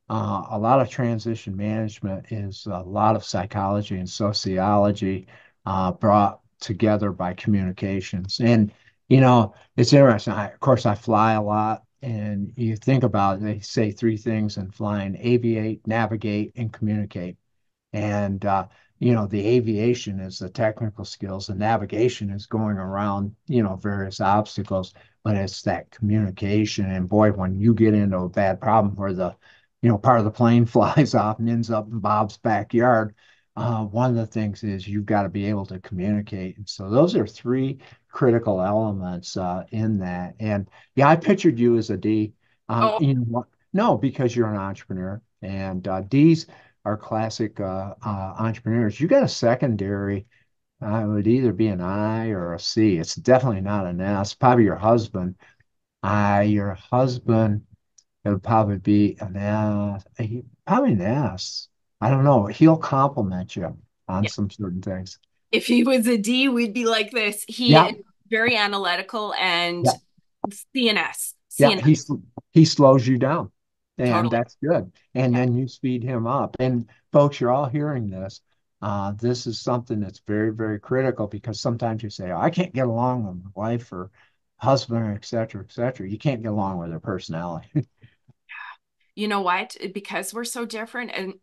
A lot of transition management is a lot of psychology and sociology brought together by communications. And, it's interesting. Of course, I fly a lot. And you think about it, they say three things in flying: aviate, navigate, and communicate. And the aviation is the technical skills, the navigation is going around, various obstacles, but it's that communication. And boy, when you get into a bad problem where part of the plane flies off and ends up in Bob's backyard, one of the things is you've got to be able to communicate. And so those are three critical elements in that. And yeah, I pictured you as a D. Oh, You know what? No, because you're an entrepreneur, and D's are classic entrepreneurs. You got a secondary, it would either be an I or a C. It's definitely not an S. Probably your husband. Your husband, it would probably be an S. Probably an S. I don't know. He'll compliment you on yeah. some certain things. If he was a D, we'd be like this. He Yeah, is very analytical and yeah. CNS. Yeah, CNS. he slows you down, and Totally. that's good. And Yeah. then you speed him up. And folks, you're all hearing this. This is something that's very, very critical because sometimes you say, "Oh, I can't get along with my wife or husband, or et cetera, et cetera." You can't get along with their personality. You know what? Because we're so different and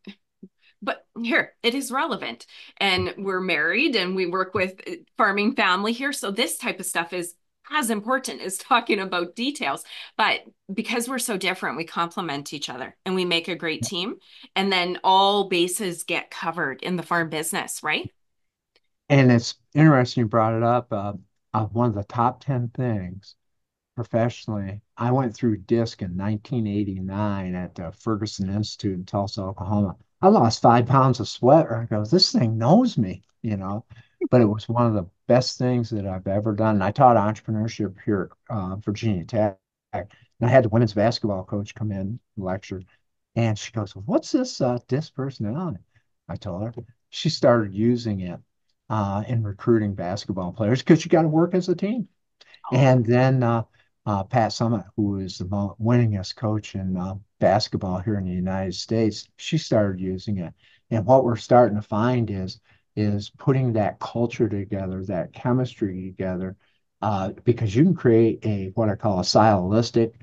but here it is relevant and we're married and we work with farming family here, so this type of stuff is as important as talking about details, but because we're so different we complement each other and we make a great team, and then all bases get covered in the farm business, right? And it's interesting you brought it up. One of the top 10 things professionally. I went through disc in 1989 at the Ferguson Institute in Tulsa, Oklahoma. I lost 5 pounds of sweat. I go, this thing knows me. But it was one of the best things that I've ever done. And I taught entrepreneurship here at Virginia Tech. And I had the women's basketball coach come in and lecture. And she goes, what's this disc personality? I told her. She started using it in recruiting basketball players because you got to work as a team. Oh, And then Pat Summitt, who is the winningest coach in basketball here in the United States, she started using it. And what we're starting to find is putting that culture together, that chemistry together, because you can create a what I call a stylistic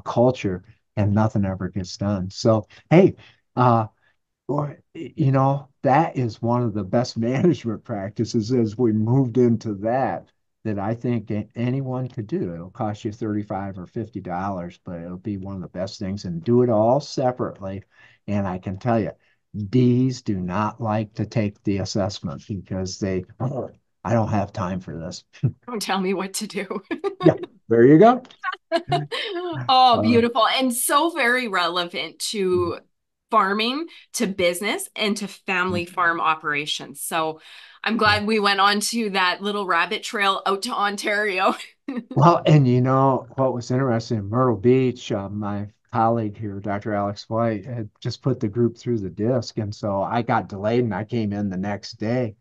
culture, and nothing ever gets done. So, hey, uh, that is one of the best management practices as we moved into that I think anyone could do. It'll cost you 35 or $50, but it'll be one of the best things, and do it all separately. And I can tell you, D's do not like to take the assessment because "Oh, I don't have time for this." don't tell me what to do. Yeah, there you go. Oh, Uh, beautiful. And so very relevant to farming, to business, and to family farm operations. So I'm glad we went on to that little rabbit trail out to Ontario. Well, and you know what was interesting in Myrtle Beach, my colleague here, Dr. Alex White, had just put the group through the disc. And so I got delayed and I came in the next day.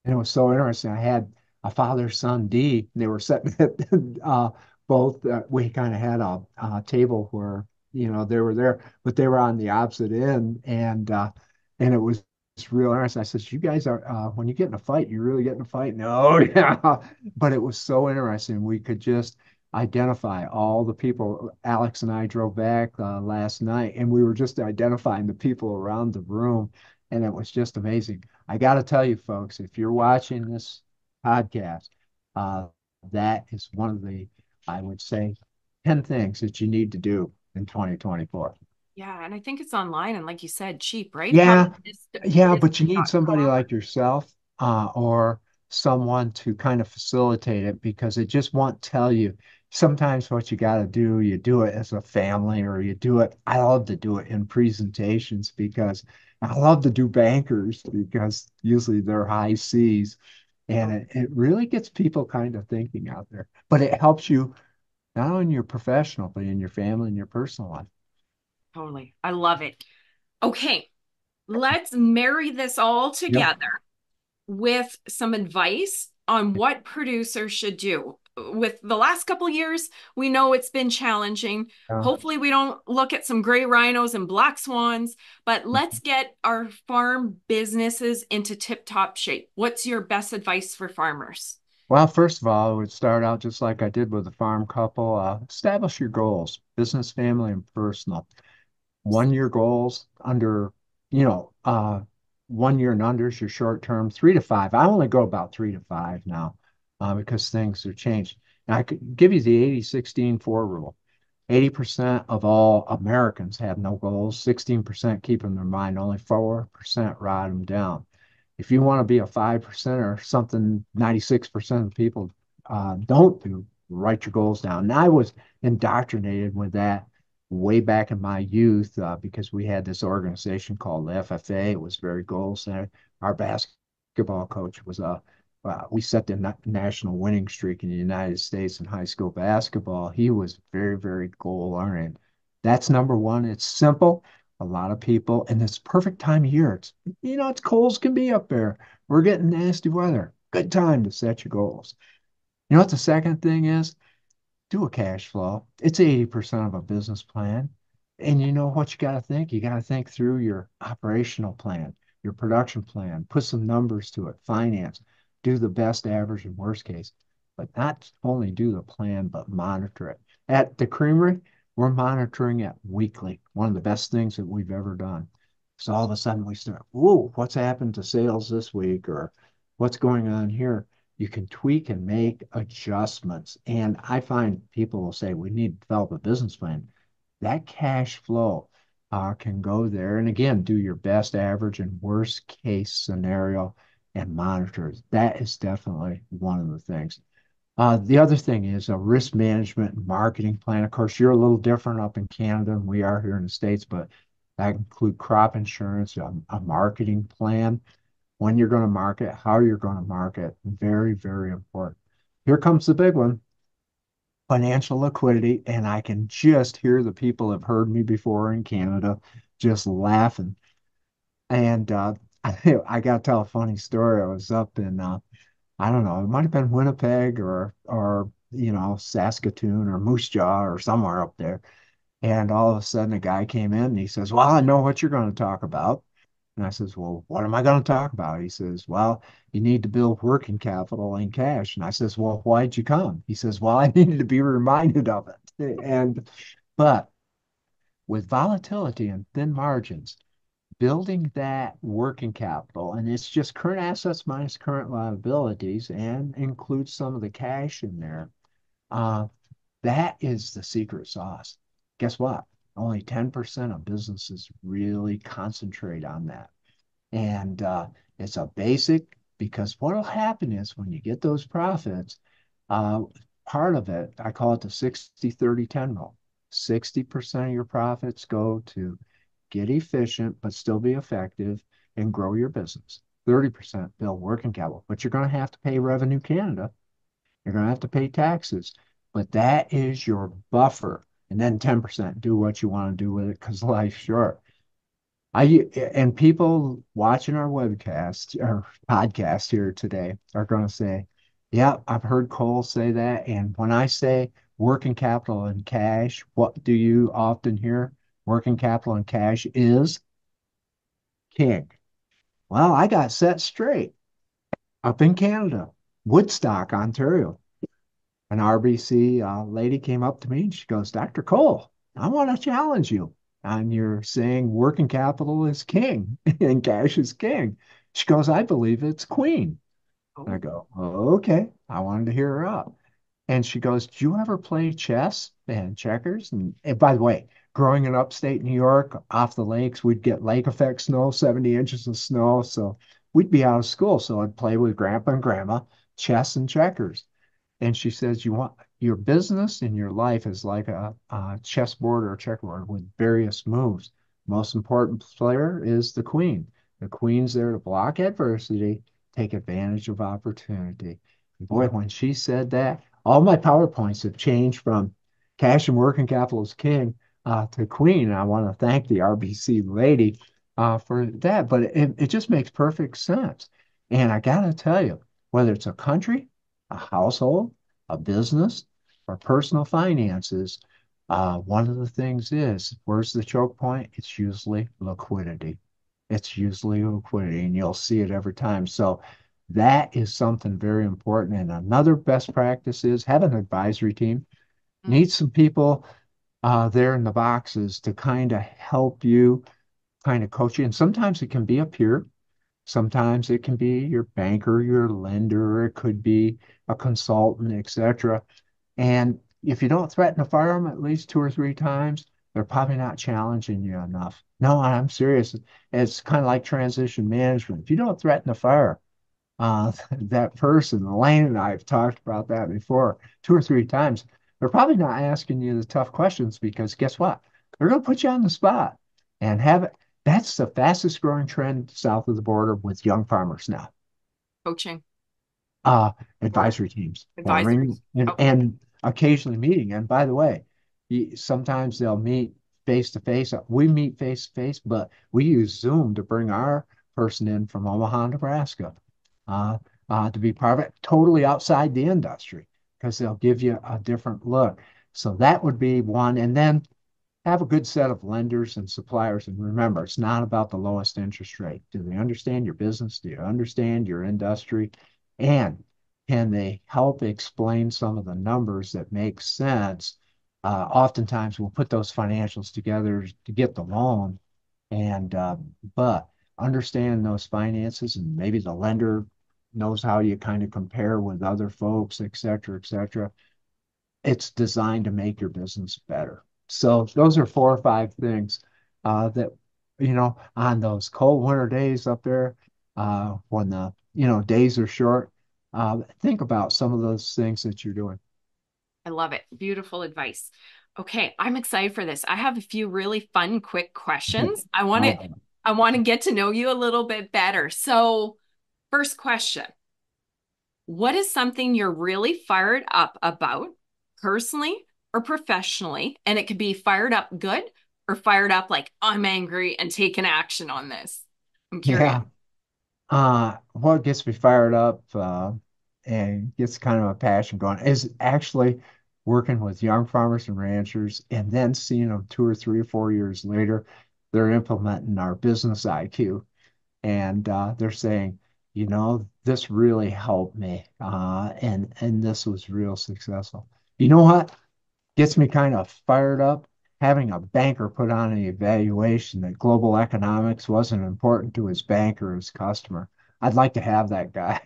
And it was so interesting. I had a father-son D. And they were sitting at both. We kind of had a table where they were there, but they were on the opposite end, and it was real interesting. I said, "You guys are when you get in a fight, you really get in a fight." No, yeah, but it was so interesting. We could just identify all the people. Alex and I drove back last night, and we were just identifying the people around the room, and it was just amazing. I got to tell you, folks, if you're watching this podcast, uh, that is one of the, I would say, 10 things that you need to do in 2024. Yeah, and I think it's online and like you said, cheap, right? Yeah, yeah, but you need somebody Farmlist.com. like yourself or someone to kind of facilitate it because it just won't tell you. Sometimes what you got to do, you do it as a family or you do it. I love to do it in presentations because I love to do bankers because usually they're high C's and it really gets people kind of thinking out there. But it helps you not only in your professional, but in your family and your personal life. Totally. I love it. Okay, let's marry this all Yep. together with some advice on what producers should do. With the last couple years, we know it's been challenging. Yeah. Hopefully, we don't look at some gray rhinos and black swans, but let's get our farm businesses into tip-top shape. What's your best advice for farmers? Well, first of all, I would start out just like I did with the farm couple. Establish your goals, business, family, and personal. 1 year goals under, you know, 1 year and under is your short term, 3 to 5. I only go about 3 to 5 now because things have changed. And I could give you the 80-16-4 rule. 80% of all Americans have no goals, 16% keep them in their mind, only 4% write them down. If you want to be a 5% or something 96% of people don't do, write your goals down. And I was indoctrinated with that way back in my youth because we had this organization called the FFA. It was very goal centered. Our basketball coach was a we set the national winning streak in the United States in high school basketball. He was very, very goal oriented. That's number one. It's simple. A lot of people, and it's perfect time of year. It's cold as can be up there. We're getting nasty weather. Good time to set your goals. You know what the second thing is? Do a cash flow. It's 80% of a business plan. And you know what you got to think? You got to think through your operational plan, your production plan, put some numbers to it, finance, do the best, average, and worst case. But not only do the plan, but monitor it. At the creamery, we're monitoring it weekly. One of the best things that we've ever done. So all of a sudden we start, whoa, what's happened to sales this week? Or what's going on here? You can tweak and make adjustments. And I find people will say we need to develop a business plan. That cash flow can go there. And again, do your best, average, and worst case scenario and monitor it. That is definitely one of the things. The other thing is a risk management and marketing plan. Of course, you're a little different up in Canada than we are here in the States, but that include crop insurance, a marketing plan when you're going to market, how you're going to market. Very, very important. Here comes the big one, financial liquidity. And I can just hear the people have heard me before in Canada just laughing. And I got to tell a funny story. I was up in, I don't know, it might have been Winnipeg or Saskatoon or Moose Jaw or somewhere up there. And all of a sudden, a guy came in and he says, "Well, I know what you're going to talk about." And I says, "Well, what am I going to talk about?" He says, "Well, you need to build working capital and cash." And I says, "Well, why'd you come?" He says, "Well, I needed to be reminded of it." But with volatility and thin margins, building that working capital, and it's just current assets minus current liabilities and includes some of the cash in there. Uh, that is the secret sauce. Guess what? Only 10% of businesses really concentrate on that. And it's a basic because what will happen is when you get those profits, uh, part of it, I call it the 60-30-10 rule. 60% of your profits go to get efficient, but still be effective and grow your business. 30% build working capital, but you're going to have to pay Revenue Canada You're going to have to pay taxes, but that is your buffer. And then 10% do what you want to do with it because life's short. And people watching our webcast or podcast here today are going to say, yeah, I've heard Kohl say that. And when I say working capital and cash, what do you often hear? Working capital and cash is king. Well, I got set straight up in Canada, Woodstock, Ontario. An RBC lady came up to me and she goes, Dr. Kohl, I want to challenge you. And you're saying working capital is king and cash is king. She goes, I believe it's queen. And I Oh, go, oh, okay. I wanted to hear her out. And she goes, do you ever play chess and checkers? And by the way, growing in upstate New York, off the lakes, we'd get lake effect snow, 70 inches of snow. So we'd be out of school. So I'd play with grandpa and grandma, chess and checkers. And she says, you want your business and your life is like a chessboard or a checkerboard with various moves. Most important player is the queen. The queen's there to block adversity, take advantage of opportunity. Boy, when she said that, all my PowerPoints have changed from cash and working capital is king to queen. And I want to thank the RBC lady for that. But it just makes perfect sense. And I got to tell you, whether it's a country, a household, a business, or personal finances, one of the things is where's the choke point? It's usually liquidity. It's usually liquidity, and you'll see it every time. So that is something very important. And another best practice is have an advisory team. mm, Need some people there in the boxes to kind of help you, kind of coach you. And sometimes it can be a peer. Sometimes it can be your banker, your lender, it could be a consultant, etc. And if you don't threaten to fire them at least two or three times, they're probably not challenging you enough. No, I'm serious. It's kind of like transition management. If you don't threaten to fire that person, Elaine and I have talked about that before, two or three times, they're probably not asking you the tough questions because guess what? They're going to put you on the spot and have it. That's the fastest growing trend south of the border with young farmers now. coaching uh, or Advisory teams, forming advisories. Okay. and occasionally meeting. And by the way, sometimes they'll meet face to face. We meet face to face, but we use Zoom to bring our person in from Omaha, Nebraska, uh, to be part of it, totally outside the industry, because they'll give you a different look. So that would be one. And then have a good set of lenders and suppliers. And remember, it's not about the lowest interest rate. Do they understand your business? Do you understand your industry? And can they help explain some of the numbers that make sense? Oftentimes, we'll put those financials together to get the loan, and but understanding those finances and maybe the lender knows how you kind of compare with other folks, et cetera, et cetera. It's designed to make your business better. So those are four or five things that, on those cold winter days up there, when the, days are short, think about some of those things that you're doing. I love it. Beautiful advice. Okay, I'm excited for this. I have a few really fun, quick questions. I love it. I want to get to know you a little bit better. So, first question. What is something you're really fired up about, personally or professionally? And it could be fired up good or fired up like I'm angry and taking action on this. I'm curious. Yeah. What gets me fired up and gets kind of a passion going is actually working with young farmers and ranchers and then seeing them 2 or 3 or 4 years later, they're implementing our business IQ and they're saying, this really helped me and this was real successful. You know what? Gets me kind of fired up having a banker put on an evaluation that global economics wasn't important to his bank or his customer. I'd like to have that guy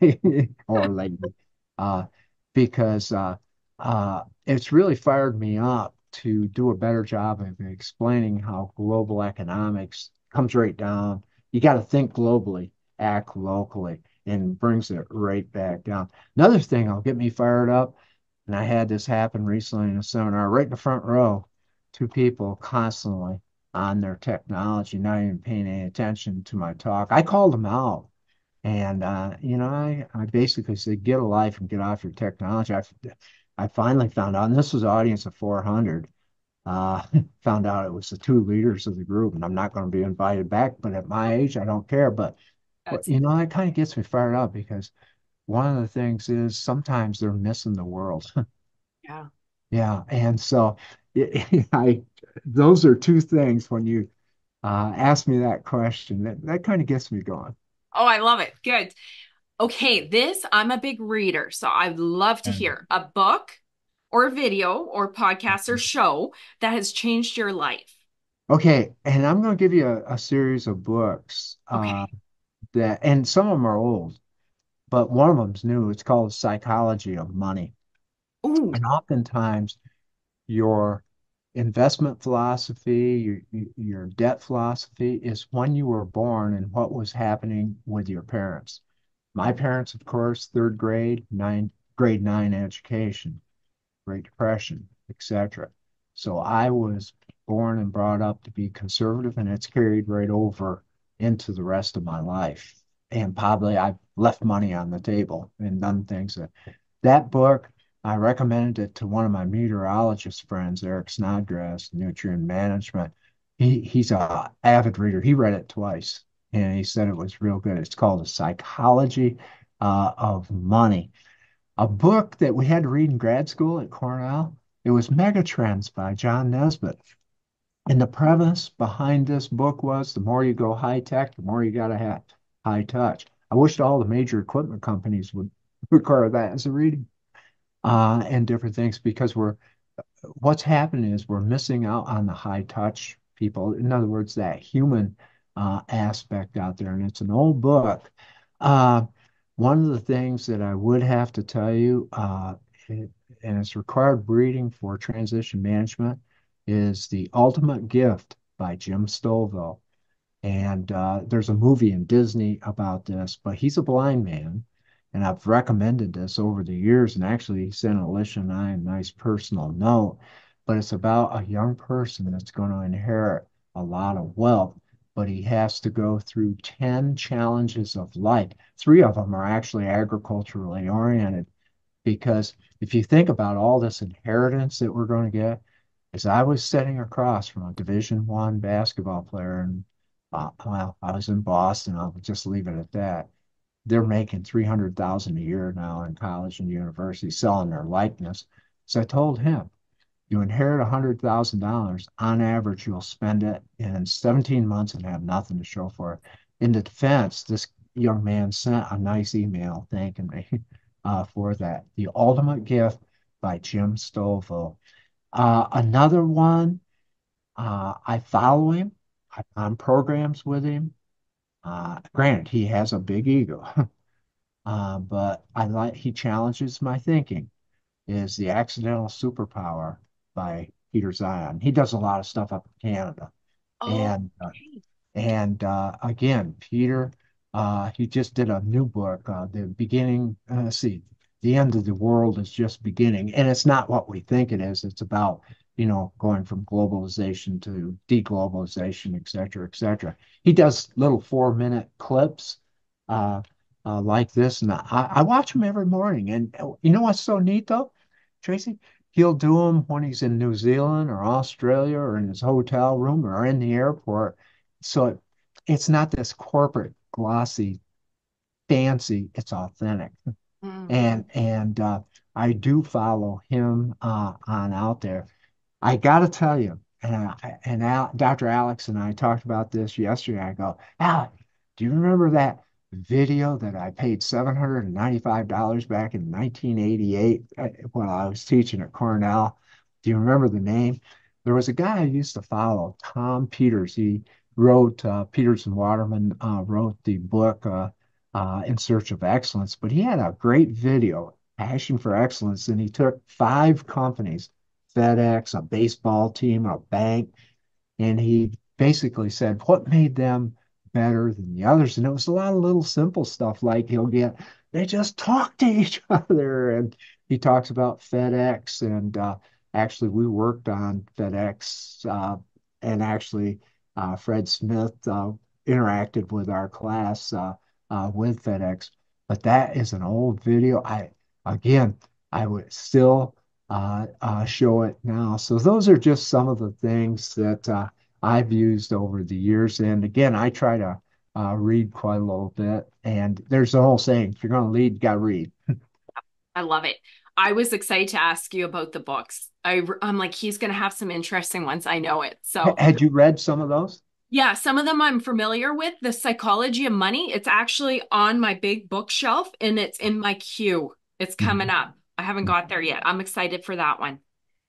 or lady uh, because it's really fired me up to do a better job of explaining how global economics comes right down. You got to think globally, act locally, and brings it right back down. Another thing that'll get me fired up, and I had this happen recently in a seminar, right in the front row, two people constantly on their technology, not even paying any attention to my talk. I called them out And I basically said, get a life and get off your technology. I finally found out, and this was an audience of 400. Uh, Found out it was the two leaders of the group, and I'm not going to be invited back. But at my age, I don't care. But That's that kind of gets me fired up because one of the things is sometimes they're missing the world. yeah. Yeah, and so I those are two things when you ask me that question that kind of gets me going. Oh, I love it. Good. Okay, this I'm a big reader, so I'd love to And hear a book or video or podcast or show that has changed your life. okay, and I'm going to give you a series of books Okay. and some of them are old, but one of them's new. It's called Psychology of Money. Ooh. And oftentimes your investment philosophy, your debt philosophy is when you were born and what was happening with your parents. My parents, of course, grade nine education, Great Depression, etc. So I was born and brought up to be conservative, and it's carried right over into the rest of my life. And probably I've left money on the table and done things that book, I recommended it to one of my meteorologist friends, Eric Snodgrass, Nutrient Management. He's a avid reader. He read it twice, and he said it was real good. It's called The Psychology of Money, a book that we had to read in grad school at Cornell. It was Megatrends by John Nesbitt. And the premise behind this book was the more you go high tech, the more you got to have high touch. I wished all the major equipment companies would require that as a reading and different things because what's happening is we're missing out on the high touch people. In other words, that human aspect out there. And it's an old book. Uh, One of the things that I would have to tell you, and it's required reading for transition management, is The Ultimate Gift by Jim Stovall. And there's a movie in Disney about this, but he's a blind man. And I've recommended this over the years. And actually, he sent Alicia and I a nice personal note. But it's about a young person that's going to inherit a lot of wealth, but he has to go through 10 challenges of life. Three of them are actually agriculturally oriented. Because if you think about all this inheritance that we're going to get, as I was sitting across from a Division I basketball player, and well, I was in Boston. I'll just leave it at that. They're making 300,000 a year now in college and university, selling their likeness. So I told him, you inherit $100,000. On average, you'll spend it in 17 months and have nothing to show for it. In the defense, this young man sent a nice email thanking me for that. The Ultimate Gift by Jim Stovall. Another one, I follow him. I'm on programs with him. Granted, he has a big ego, but he challenges my thinking. Is The Accidental Superpower by Peter Zion. He does a lot of stuff up in Canada. Oh, And okay. again, Peter, he just did a new book, The Beginning, let's see, The End of the World is Just Beginning. And it's not what we think it is. It's about, going from globalization to deglobalization, et cetera, et cetera. He does little 4-minute clips uh, like this. And I watch him every morning. And you know what's so neat, though, Tracy? He'll do them when he's in New Zealand or Australia or in his hotel room or in the airport. So it's not this corporate, glossy, fancy, it's authentic. Mm. And I do follow him on out there. I got to tell you, Dr. Alex and I talked about this yesterday. I go, Alex, do you remember that video that I paid $795 back in 1988 when I was teaching at Cornell? Do you remember the name? There was a guy I used to follow, Tom Peters. He wrote, Peters and Waterman wrote the book In Search of Excellence, but he had a great video, Passion for Excellence, and he took 5 companies, FedEx, a baseball team, a bank, and he basically said what made them better than the others. And it was a lot of little simple stuff like they just talk to each other. And he talks about FedEx. And actually, we worked on FedEx. And actually, Fred Smith interacted with our class with FedEx. But that is an old video. Again, I would still show it now. So those are just some of the things that I've used over the years. And again, I try to read quite a little bit. And there's the whole saying, if you're going to lead, you got to read. I love it. I was excited to ask you about the books. I'm like, he's going to have some interesting ones. I know it. So, Had you read some of those? yeah, some of them I'm familiar with. The Psychology of Money, it's actually on my big bookshelf and it's in my queue. It's coming Mhm. up. I haven't got there yet. I'm excited for that one.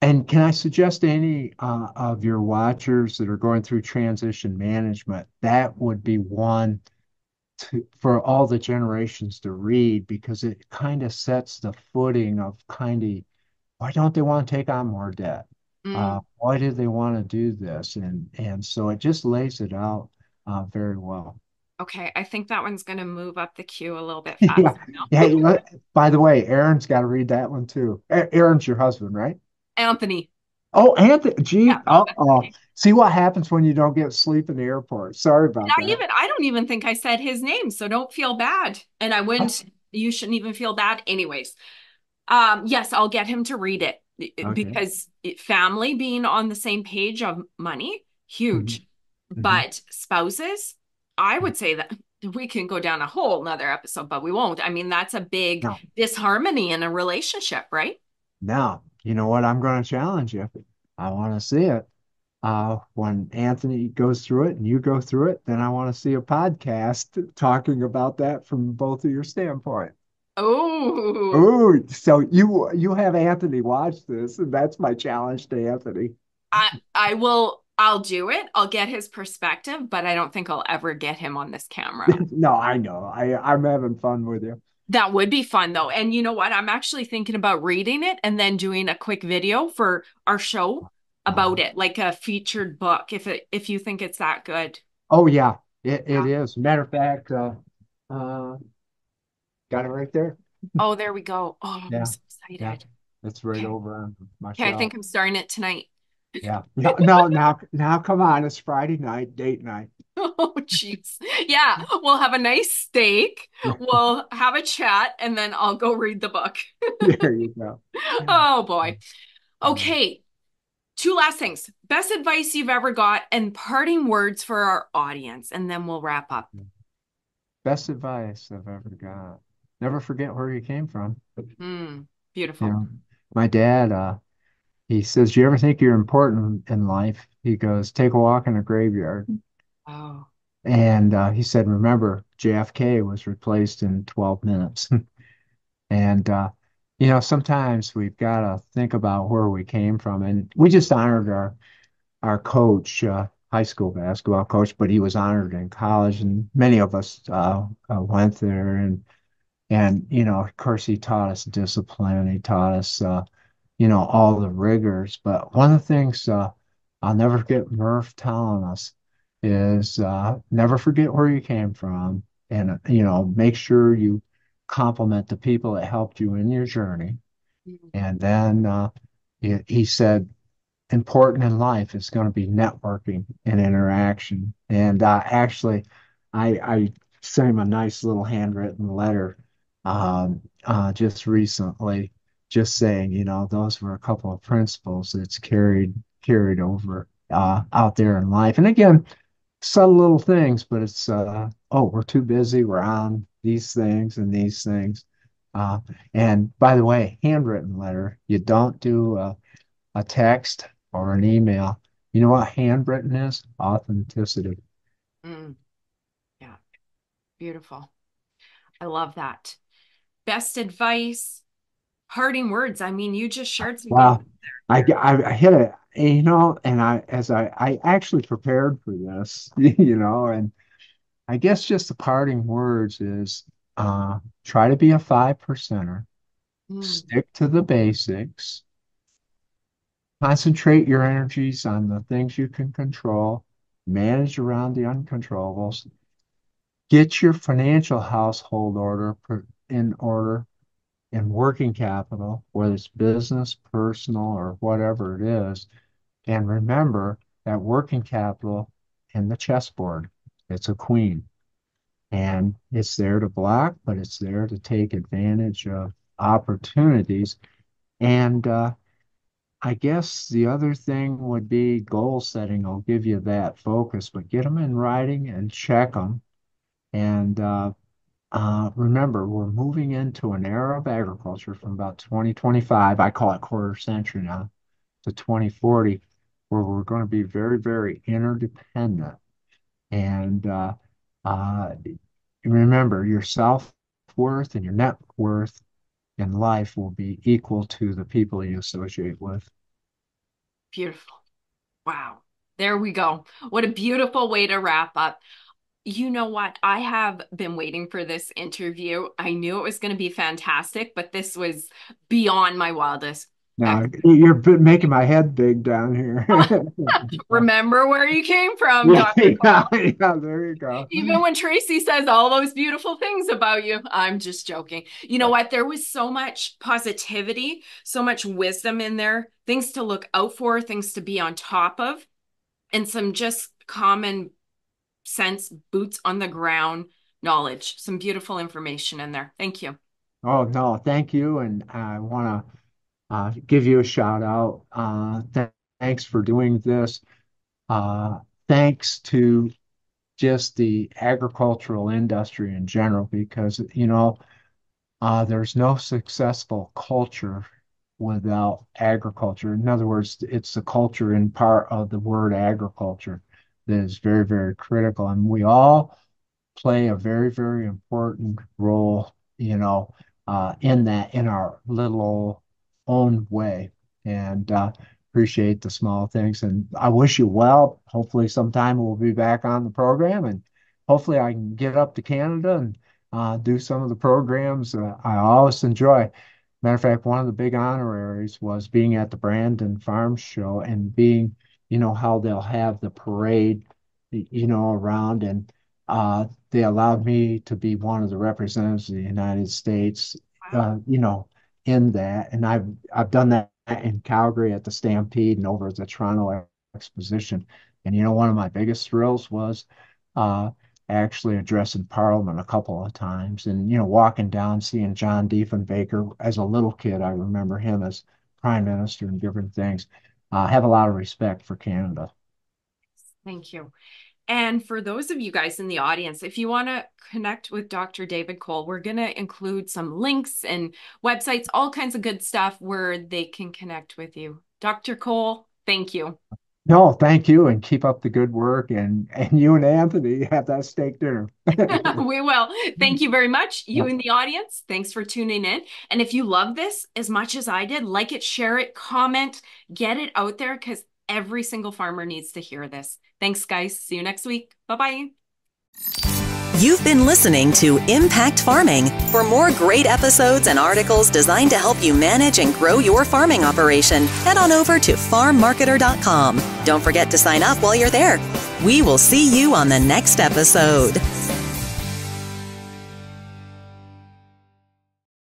And can I suggest to any of your watchers that are going through transition management, that would be one for all the generations to read because it kind of sets the footing of kind of why don't they want to take on more debt? Mm, Why do they want to do this? And so it just lays it out very well. okay, I think that one's going to move up the queue a little bit Yeah, faster yeah. now. By the way, Aaron's got to read that one too. Aaron's your husband, right? Anthony. Oh, Anthony, Yeah. gee, see what happens when you don't get sleep in the airport. Sorry about Not that. even, I don't even think I said his name, so don't feel bad. And I wouldn't, you shouldn't even feel bad anyways. Yes, I'll get him to read it Okay. because family being on the same page of money, Hmm. huge. Hmm. But spouses, I would say that we can go down a whole nother episode, but we won't. I mean, that's a big Now, disharmony in a relationship, right? now, you know what? I'm going to challenge you. I want to see it. When Anthony goes through it and you go through it, then I want to see a podcast talking about that from both of your standpoint. Oh, Oh, so you have Anthony watch this, and that's my challenge to Anthony. I will, I'll do it. I'll get his perspective, but I don't think I'll ever get him on this camera. No, I know. I'm having fun with you. That would be fun though. And you know what? I'm actually thinking about reading it and then doing a quick video for our show Uh, about it, like a featured book, if you think it's that good. oh yeah, it Yeah. is. Matter of fact, uh, got it right there. Oh, there we go. Oh, I'm Yeah, so yeah, excited. it's right Okay. over on my Okay, I shelf. think I'm starting it tonight. Yeah. No, no, now, come on. It's Friday night, date night. Oh, jeez. Yeah, we'll have a nice steak. We'll have a chat, and then I'll go read the book. There you go. Oh boy. Um, Okay. Two last things. Best advice you've ever got and parting words for our audience, and then we'll wrap up. Best advice I've ever got. Never forget where you came from. Hmm. You Beautiful. know, my dad, he says, "You ever think you're important in life?" He goes, "Take a walk in a graveyard." Oh. And he said, "Remember, JFK was replaced in 12 minutes." And sometimes we've got to think about where we came from. And we just honored our coach, high school basketball coach, but he was honored in college, and many of us went there. And of course, he taught us discipline. He taught us, all the rigors. But one of the things I'll never forget Murph telling us is never forget where you came from, and make sure you compliment the people that helped you in your journey. And then he said important in life is going to be networking and interaction. And actually, I sent him a nice little handwritten letter just recently, just saying, those were a couple of principles that's carried over out there in life. And again, subtle little things, but it's oh, we're too busy. We're on these things and these things. Uh, and by the way, handwritten letter, you don't do a text or an email. You know what handwritten is? Authenticity. Mm. Yeah. Beautiful. I love that. Best advice, parting words. I mean, you just shared some good. Wow. I hit it, and I actually prepared for this, and I guess just the parting words is try to be a 5%er, Mm. stick to the basics, concentrate your energies on the things you can control, manage around the uncontrollables, get your financial household in order and working capital, whether it's business, personal, or whatever it is. And remember that working capital in the chessboard, it's a queen. And it's there to block, but it's there to take advantage of opportunities. And I guess the other thing would be goal setting. I'll give you that focus, but get them in writing and check them. And remember, we're moving into an era of agriculture from about 2025. I call it quarter century now, to 2040, where we're going to be very, very interdependent. And uh, remember, your self-worth and your net worth in life will be equal to the people you associate with. Beautiful. Wow. There we go. What a beautiful way to wrap up. You know what? I have been waiting for this interview. I knew it was going to be fantastic, but this was beyond my wildest. Now, you're making my head big down here. Remember where you came from, Yeah, Dr. yeah, yeah, there you go. Even when Tracy says all those beautiful things about you, I'm just joking. You know what? There was so much positivity, so much wisdom in there, things to look out for, things to be on top of, and some just common sense, boots on the ground knowledge. Some beautiful information in there. Thank you. Oh, no, thank you. And I want to give you a shout out. Thanks for doing this. Thanks to just the agricultural industry in general, because, there's no successful culture without agriculture. In other words, it's the culture in part of the word agriculture that is very, very critical. And we all play a very, very important role, in that, in our little own way. And appreciate the small things. And I wish you well. Hopefully, sometime we'll be back on the program, and hopefully, I can get up to Canada and do some of the programs I always enjoy. Matter of fact, one of the big honoraries was being at the Brandon Farm Show and being, how they'll have the parade, around, and they allowed me to be one of the representatives of the United States, in that. And I've done that in Calgary at the Stampede and over at the Toronto Exposition. And one of my biggest thrills was uh, actually addressing Parliament a couple of times, and walking down, seeing John Diefenbaker as a little kid. I remember him as Prime Minister and different things. I have a lot of respect for Canada. Thank you. And for those of you guys in the audience, if you want to connect with Dr. David Kohl, we're going to include some links and websites, all kinds of good stuff where they can connect with you. Dr. Kohl, thank you. No, thank you, and keep up the good work. And you and Anthony have that steak dinner. We will. Thank you very much. You in the audience, thanks for tuning in. And if you love this as much as I did, like it, share it, comment, get it out there, because every single farmer needs to hear this. Thanks, guys. See you next week. Bye-bye. You've been listening to Impact Farming. For more great episodes and articles designed to help you manage and grow your farming operation, head on over to farmmarketer.com. Don't forget to sign up while you're there. We will see you on the next episode.